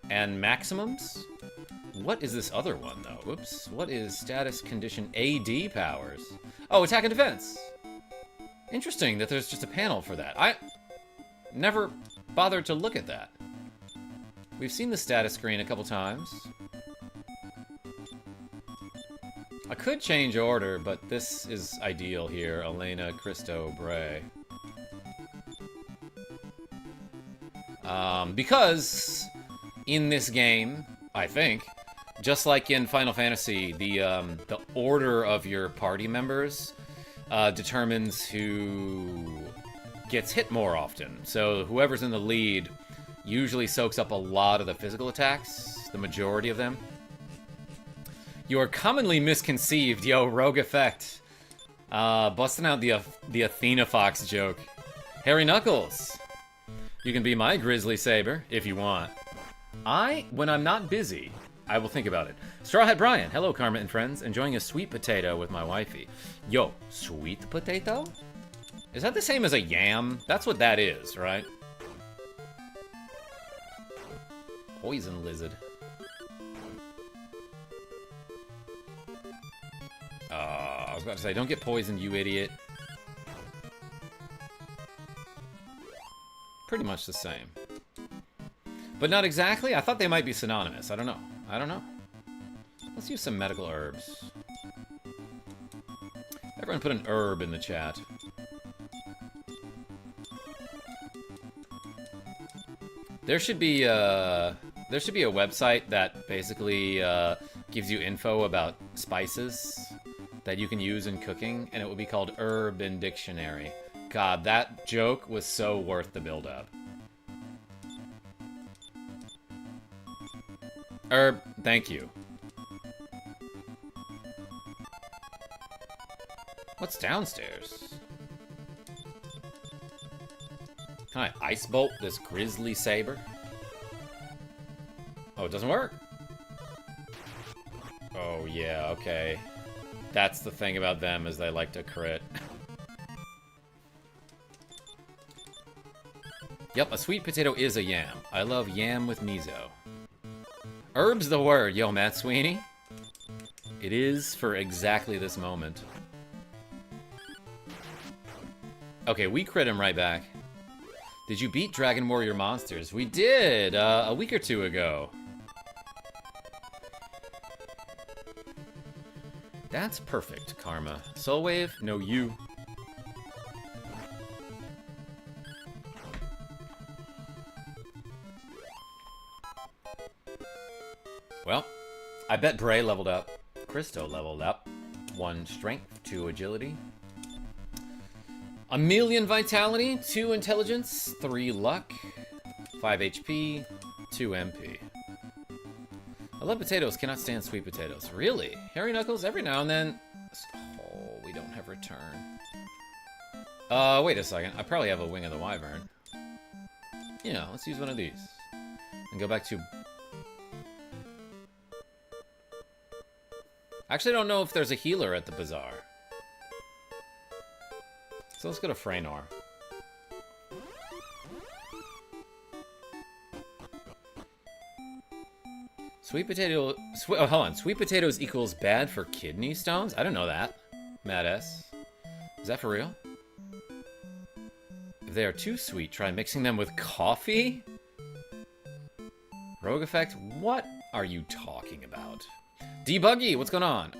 and maximums What is this other one, though? Whoops. What is status condition AD powers? Oh, attack and defense. Interesting that there's just a panel for that. I never bothered to look at that. We've seen the status screen a couple times. I could change order, but this is ideal here. Elena, Christo, Bray. Because in this game, I think, just like in Final Fantasy, the order of your party members determines who gets hit more often. So whoever's in the lead usually soaks up a lot of the physical attacks, the majority of them. You are commonly misconceived, yo, Rogue Effect. Busting out the Athena Fox joke. Harry Knuckles. You can be my Grizzly Saber, if you want. When I'm not busy, I will think about it. Straw Hat Brian, hello Karma and friends. Enjoying a sweet potato with my wifey. Yo, sweet potato? Is that the same as a yam? That's what that is, right? Poison lizard. I was about to say, don't get poisoned, you idiot. Pretty much the same. But not exactly? I thought they might be synonymous. I don't know. I don't know. Let's use some medical herbs. Everyone put an herb in the chat. There should be a website that basically gives you info about spices that you can use in cooking, and it would be called Urban Dictionary. God, that joke was so worth the build-up. Herb, thank you. What's downstairs? Can I ice bolt this Grizzly Saber? Oh, it doesn't work. Oh, yeah, okay. That's the thing about them, is they like to crit. Yep, a sweet potato is a yam. I love yam with miso. Herb's the word, yo, Matt Sweeney. It is for exactly this moment. Okay, we crit him right back. Did you beat Dragon Warrior Monsters? We did, a week or two ago. That's perfect, Karma. Soul Wave? No, you. Well, I bet Bray leveled up. Christo leveled up. 1 strength, 2 agility. 1,000,000 vitality, 2 intelligence, 3 luck, 5 HP, 2 MP. I love potatoes, cannot stand sweet potatoes. Really? Harry Knuckles, every now and then... Oh, we don't have return. Wait a second. I probably have a Wing of the Wyvern. Yeah, let's use one of these. And go back to... Actually, I don't know if there's a healer at the bazaar. So let's go to Freynar. Sweet potato... oh, hold on. Sweet potatoes equals bad for kidney stones? I don't know that. Mad S. Is that for real? If they are too sweet, try mixing them with coffee? Rogue Effect? What are you talking about? Debuggy, what's going on?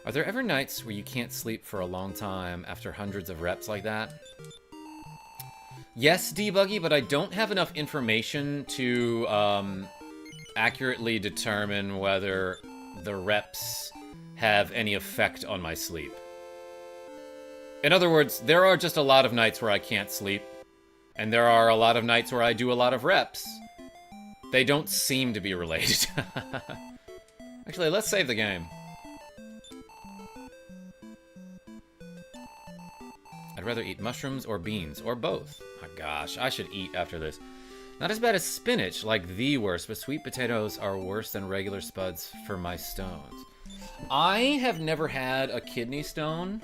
Are there ever nights where you can't sleep for a long time after hundreds of reps like that? Yes, Debuggy, but I don't have enough information to accurately determine whether the reps have any effect on my sleep. In other words, there are just a lot of nights where I can't sleep, and there are a lot of nights where I do a lot of reps. They don't seem to be related. Actually, let's save the game. I'd rather eat mushrooms or beans, or both. Oh gosh, I should eat after this. Not as bad as spinach, like the worst, but sweet potatoes are worse than regular spuds for my stones. I have never had a kidney stone.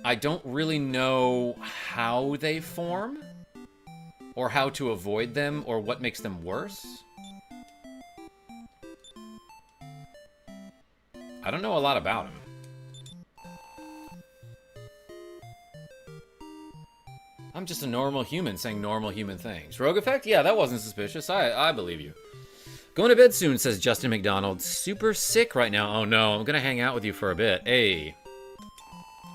I don't really know how they form, or how to avoid them, or what makes them worse. I don't know a lot about him. I'm just a normal human saying normal human things. Rogue Effect? Yeah, that wasn't suspicious. I believe you. Going to bed soon, says Justin McDonald. Super sick right now. Oh no, I'm gonna hang out with you for a bit. Hey.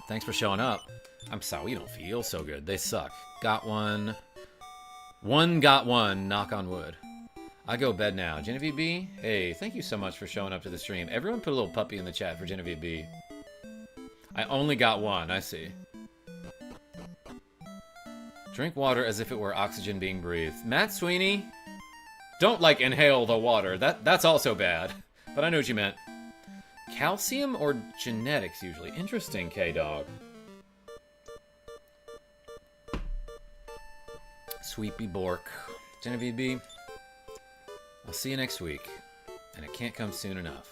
Thanks for showing up. I'm sorry, you don't feel so good. They suck. Got one. One got one, knock on wood. I go bed now. Genevieve B? Hey, thank you so much for showing up to the stream. Everyone put a little puppy in the chat for Genevieve B. I only got one, I see. Drink water as if it were oxygen being breathed. Matt Sweeney? Don't, like, inhale the water. That's also bad. But I know what you meant. Calcium or genetics, usually. Interesting, K-Dog. Sweepy Bork. Genevieve B. I'll see you next week. And it can't come soon enough.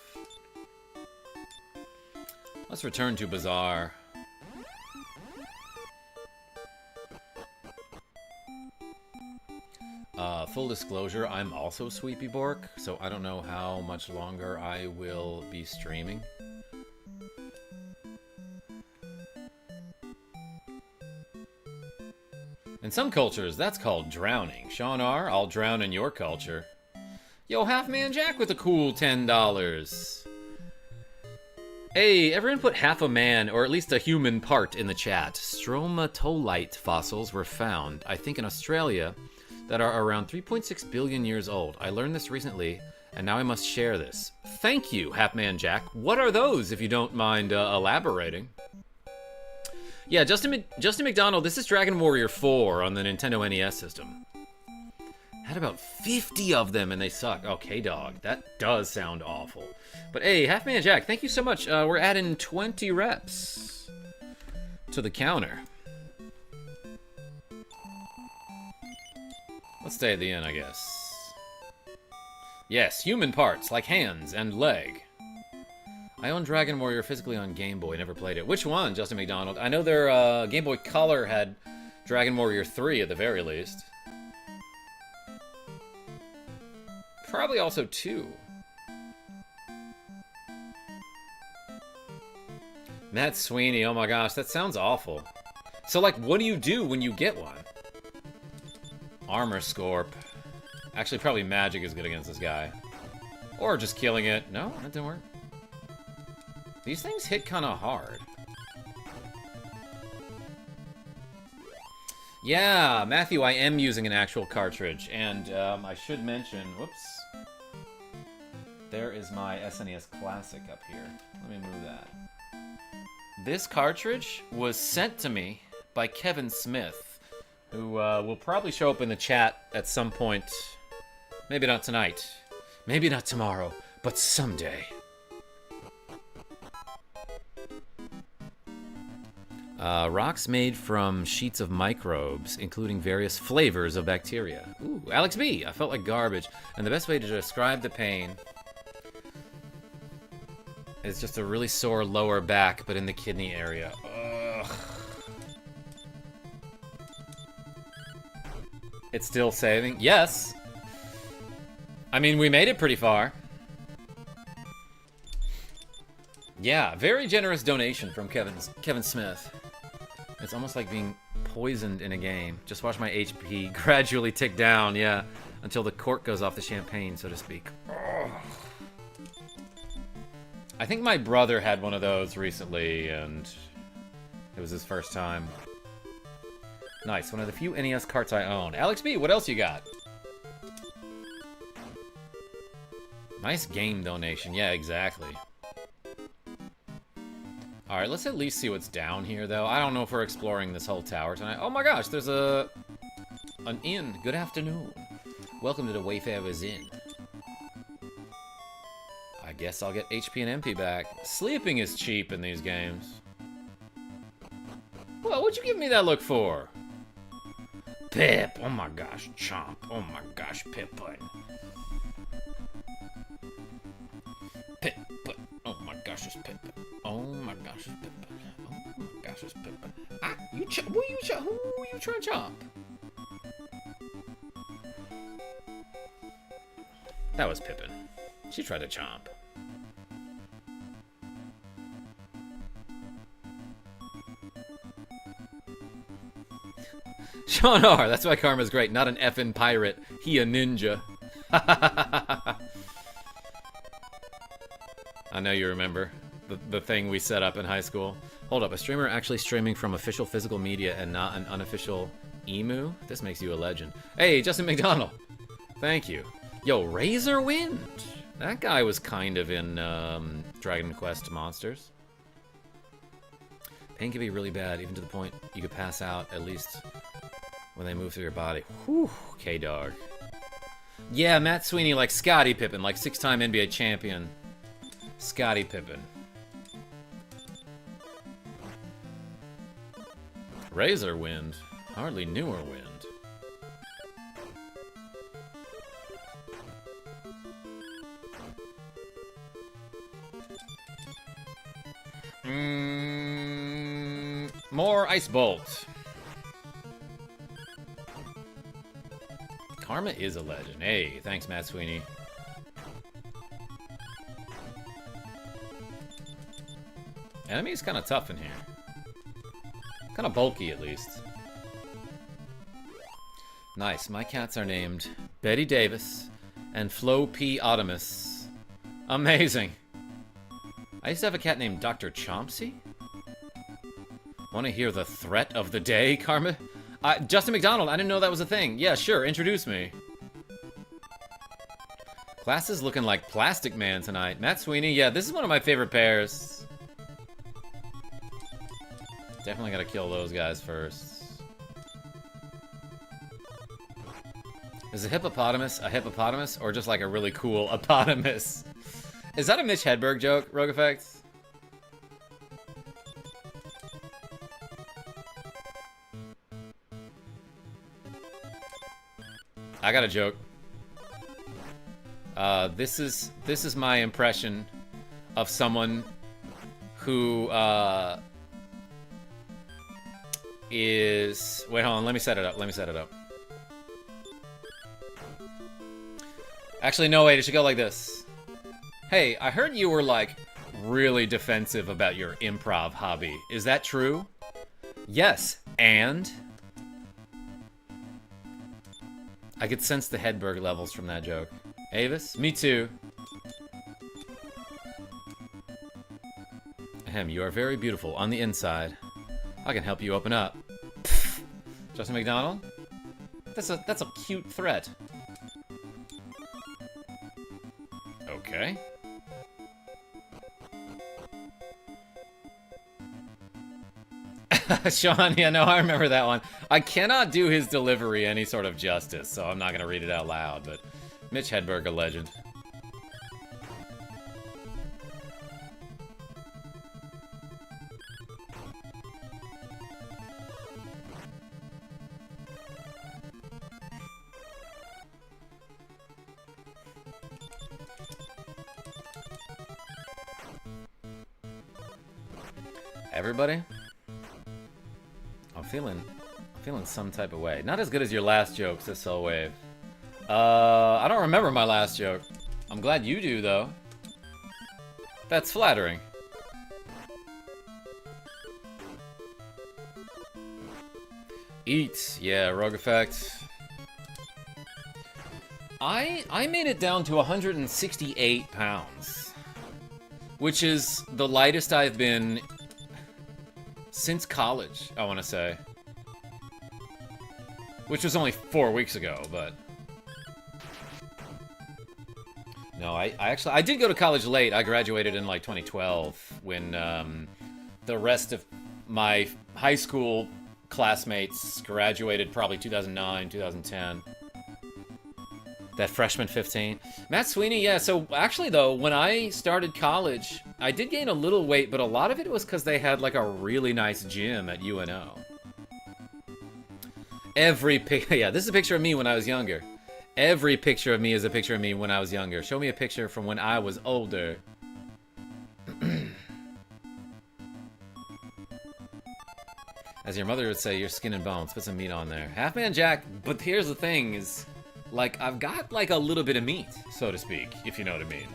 Let's return to Bazaar. Full disclosure, I'm also Sweepy Bork, so I don't know how much longer I will be streaming. In some cultures, that's called drowning. Sean R., I'll drown in your culture. Yo, Half-Man Jack with a cool $10. Hey, everyone put half a man, or at least a human part in the chat. Stromatolite fossils were found, I think in Australia, that are around 3.6 billion years old. I learned this recently, and now I must share this. Thank you, Half-Man Jack. What are those, if you don't mind elaborating? Yeah, Justin McDonald, this is Dragon Warrior 4 on the Nintendo NES system. Had about 50 of them, and they suck. Okay, dog, that does sound awful. But hey, Half-Man Jack, thank you so much. We're adding 20 reps to the counter. Let's stay at the end, I guess. Yes, human parts, like hands and leg. I own Dragon Warrior physically on Game Boy, never played it. Which one, Justin McDonald? I know their Game Boy Color had Dragon Warrior 3 at the very least. Probably also 2. Matt Sweeney, oh my gosh, that sounds awful. So, like, what do you do when you get one? Armor Scorp. Actually, probably magic is good against this guy. Or just killing it. No, that didn't work. These things hit kind of hard. Yeah, Matthew, I am using an actual cartridge. And I should mention, whoops. There is my SNES Classic up here. Let me move that. This cartridge was sent to me by Kevin Smith, who will probably show up in the chat at some point. Maybe not tonight. Maybe not tomorrow, but someday. Rocks made from sheets of microbes, including various flavors of bacteria. Ooh, Alex B. I felt like garbage. And the best way to describe the pain is just a really sore lower back, but in the kidney area. Ugh. It's still saving? Yes. I mean, we made it pretty far. Yeah, very generous donation from Kevin Smith. It's almost like being poisoned in a game. Just watch my HP gradually tick down, yeah, until the cork goes off the champagne, so to speak. Ugh. I think my brother had one of those recently, and it was his first time. Nice, one of the few NES carts I own. Alex B, what else you got? Nice game donation, yeah, exactly. Alright, let's at least see what's down here, though. I don't know if we're exploring this whole tower tonight. Oh my gosh, there's an inn. Good afternoon. Welcome to the Wayfarer's Inn. I guess I'll get HP and MP back. Sleeping is cheap in these games. Well, what'd you give me that look for? Pip! Oh my gosh, Chomp. Oh my gosh, Pippin. Pip. Oh my gosh, it's Pippin. Oh my gosh, it's Pippin. Oh my gosh, it's Pippin. Ah, who you trying to chomp? That was Pippin. She tried to chomp. Sean R. That's why Karma's great. Not an effing pirate. He a ninja. I know you remember the thing we set up in high school. Hold up, a streamer actually streaming from official physical media and not an unofficial emu? This makes you a legend. Hey, Justin McDonald. Thank you. Yo, Razor Wind. That guy was kind of in Dragon Quest Monsters. Pain can be really bad, even to the point you could pass out, at least when they move through your body. Whew, K-Dog. Yeah, Matt Sweeney like Scottie Pippen, like 6-time NBA champion. Scottie Pippen. Razor Wind. Hardly newer wind. More Ice Bolt. Karma is a legend. Hey, thanks, Matt Sweeney. Enemy's kind of tough in here. Kind of bulky, at least. Nice. My cats are named Betty Davis and Flo P. Optimus. Amazing. I used to have a cat named Dr. Chomsky. Want to hear the threat of the day, Karma? Justin McDonald, I didn't know that was a thing. Yeah, sure, introduce me. Class is looking like Plastic Man tonight. Matt Sweeney, yeah, this is one of my favorite pairs. Definitely gotta kill those guys first. Is a hippopotamus, or just like a really cool hippopotamus? Is that a Mitch Hedberg joke, Rogue Effect? I got a joke. This is my impression of someone who is... Wait, hold on. Let me set it up. Actually, no, wait. It should go like this. Hey, I heard you were, like, really defensive about your improv hobby. Is that true? Yes. And? I could sense the Hedberg levels from that joke. Avis? Me too. Ahem, you are very beautiful on the inside. I can help you open up. Pfft. Justin McDonald? That's a cute threat. Okay. Sean, yeah, no, I remember that one. I cannot do his delivery any sort of justice, so I'm not going to read it out loud, but Mitch Hedberg, a legend. Everybody? I'm feeling some type of way. Not as good as your last joke, says Soul Wave. I don't remember my last joke. I'm glad you do, though. That's flattering. Eat. Yeah, Rogue Effect. I made it down to 168 pounds. Which is the lightest I've been since college, I want to say. Which was only 4 weeks ago, but... No, I did go to college late. I graduated in, like, 2012, when the rest of my high school classmates graduated probably 2009, 2010. That freshman 15. Matt Sweeney, yeah, so actually, though, when I started college, I did gain a little weight, but a lot of it was because they had, like, a really nice gym at UNO. Yeah, this is a picture of me when I was younger. Every picture of me is a picture of me when I was younger. Show me a picture from when I was older. As your mother would say, you're skin and bones. Put some meat on there. Half-Man Jack, but here's the thing is... Like, I've got, like, a little bit of meat, so to speak, if you know what I mean.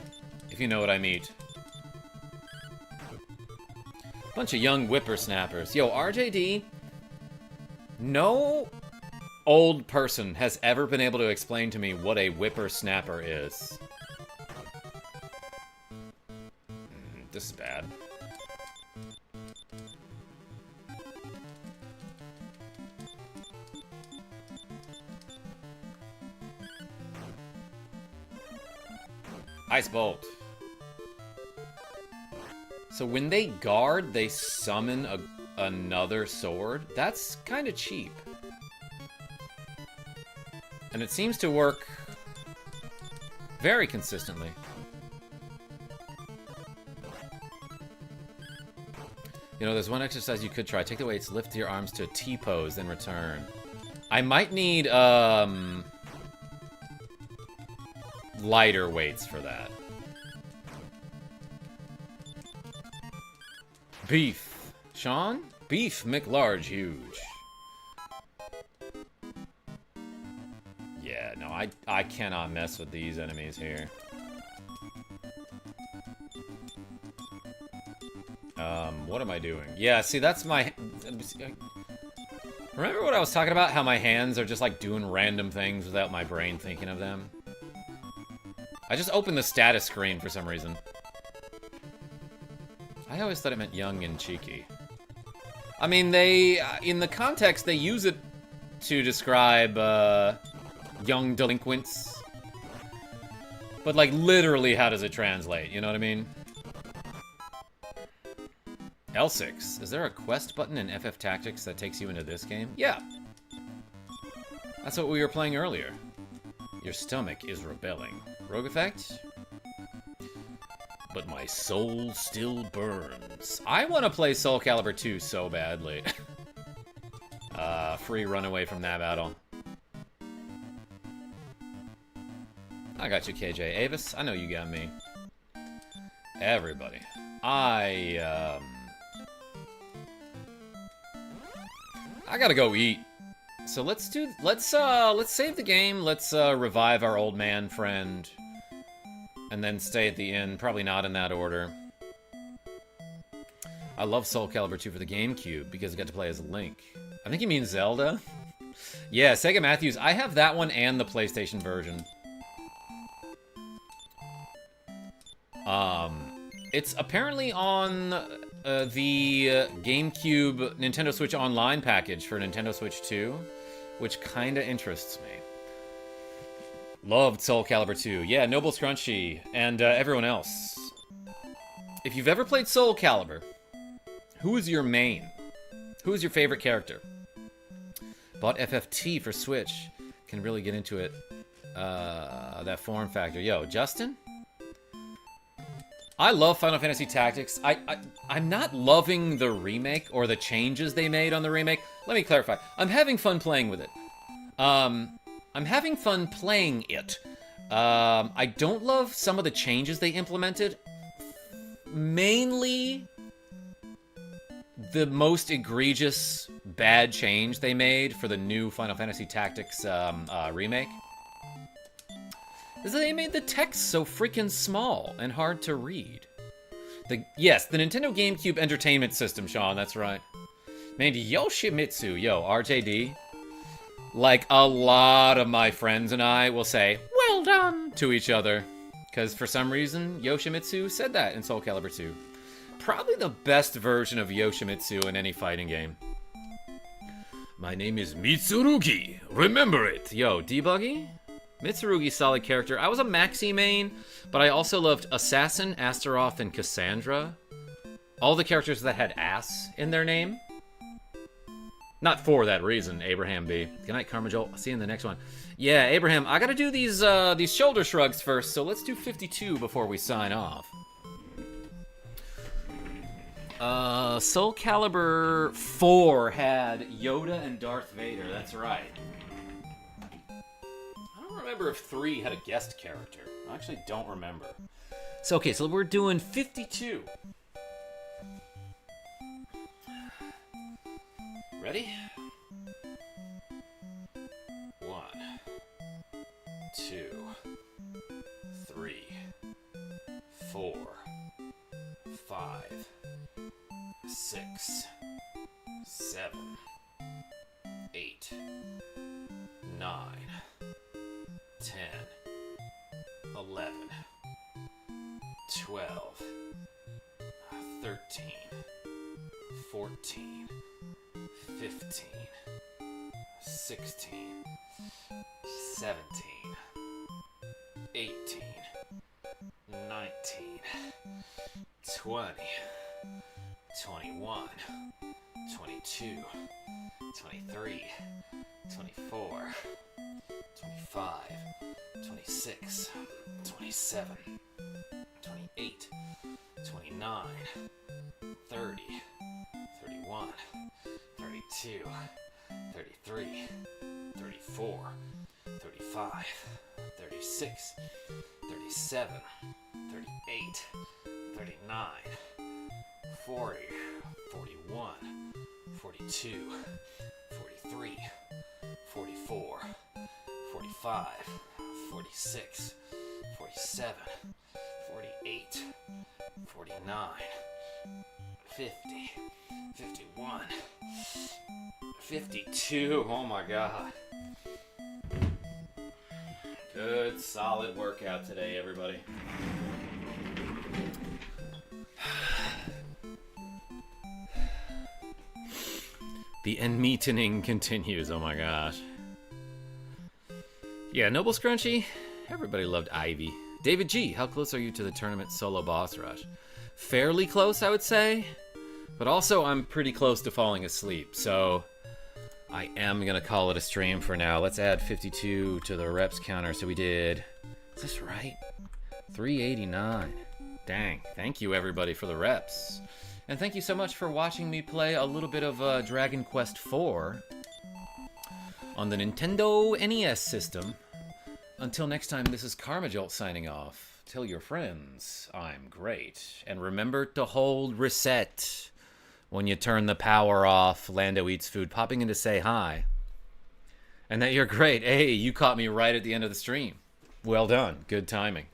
If you know what I mean. Bunch of young whippersnappers. Yo, RJD, no old person has ever been able to explain to me what a whippersnapper is. This is bad. Ice Bolt. So when they guard, they summon another sword? That's kind of cheap. And it seems to work very consistently. You know, there's one exercise you could try. Take the weights, lift your arms to a T-pose, then return. I might need, lighter weights for that. Beef. Sean? Beef, McLarge, huge. Yeah, no, I cannot mess with these enemies here. What am I doing? Yeah, see, that's my... Remember what I was talking about? How my hands are just, like, doing random things without my brain thinking of them? I just opened the status screen for some reason. I always thought it meant young and cheeky. I mean, they... in the context, they use it to describe, young delinquents. But, like, literally, how does it translate? You know what I mean? L6. Is there a quest button in FF Tactics that takes you into this game? Yeah. That's what we were playing earlier. Your stomach is rebelling. Rogue effect? But my soul still burns. I want to play Soul Calibur 2 so badly. Free run away from that battle. I got you, KJ. Avis, I know you got me. Everybody. I gotta go eat. So let's save the game. Let's revive our old man friend. And then stay at the inn. Probably not in that order. I love Soul Calibur 2 for the GameCube because I got to play as Link. I think you mean Zelda? Yeah, Sega Matthews. I have that one and the PlayStation version. It's apparently on the GameCube Nintendo Switch Online package for Nintendo Switch 2, which kinda interests me. Loved Soul Calibur 2. Yeah, Noble Scrunchy and everyone else. If you've ever played Soul Calibur, who is your main? Who is your favorite character? Bought FFT for Switch. Can really get into it. That form factor. Yo, Justin? I love Final Fantasy Tactics. I'm not loving the remake or the changes they made on the remake. Let me clarify. I'm having fun playing with it. I'm having fun playing it. I don't love some of the changes they implemented. Mainly, the most egregious bad change they made for the new Final Fantasy Tactics remake is that they made the text so freaking small and hard to read. Yes, the Nintendo GameCube Entertainment System, Sean, that's right. Man, Yoshimitsu, yo, RJD. Like, a lot of my friends and I will say, well done, to each other. Because for some reason, Yoshimitsu said that in Soul Calibur 2. Probably the best version of Yoshimitsu in any fighting game. My name is Mitsurugi, remember it. Yo, Debuggy? Mitsurugi's solid character. I was a Maxi main, but I also loved Assassin, Astaroth, and Cassandra. All the characters that had ass in their name. Not for that reason, Abraham B. Good night, KarmaJolt. I'll see you in the next one. Yeah, Abraham, I gotta do these shoulder shrugs first, so let's do 52 before we sign off. Soul Calibur 4 had Yoda and Darth Vader, that's right. I don't remember if 3 had a guest character. I actually don't remember. So, okay, so we're doing 52. Ready? 1, 2, 3, 4, 5, 6, 7, 8, 10, 11, 12, 13, 14, 15, 16, 17, 18, 19, 20, 21, 22, 23, 24, 25, 26, 27, 28, 29, 30, 31, 32, 33, 34, 35, 36, 37, 38, 39, 40, 41, 42, 43, 44, 45, 46, 47, 48, 49, 50, 51, 52. Oh my God. Good, solid workout today, everybody. The meeting continues. Oh my gosh. Yeah, Noble Scrunchy. Everybody loved Ivy. David G, how close are you to the tournament solo boss rush? Fairly close, I would say. But also, I'm pretty close to falling asleep. So, I am going to call it a stream for now. Let's add 52 to the reps counter. So we did... Is this right? 389. Dang. Thank you, everybody, for the reps. And thank you so much for watching me play a little bit of Dragon Quest IV on the Nintendo NES system. Until next time, this is KarmaJolt signing off. Tell your friends I'm great. And remember to hold reset when you turn the power off. Lando Eats Food popping in to say hi. And that you're great. Hey, you caught me right at the end of the stream. Well done. Good timing.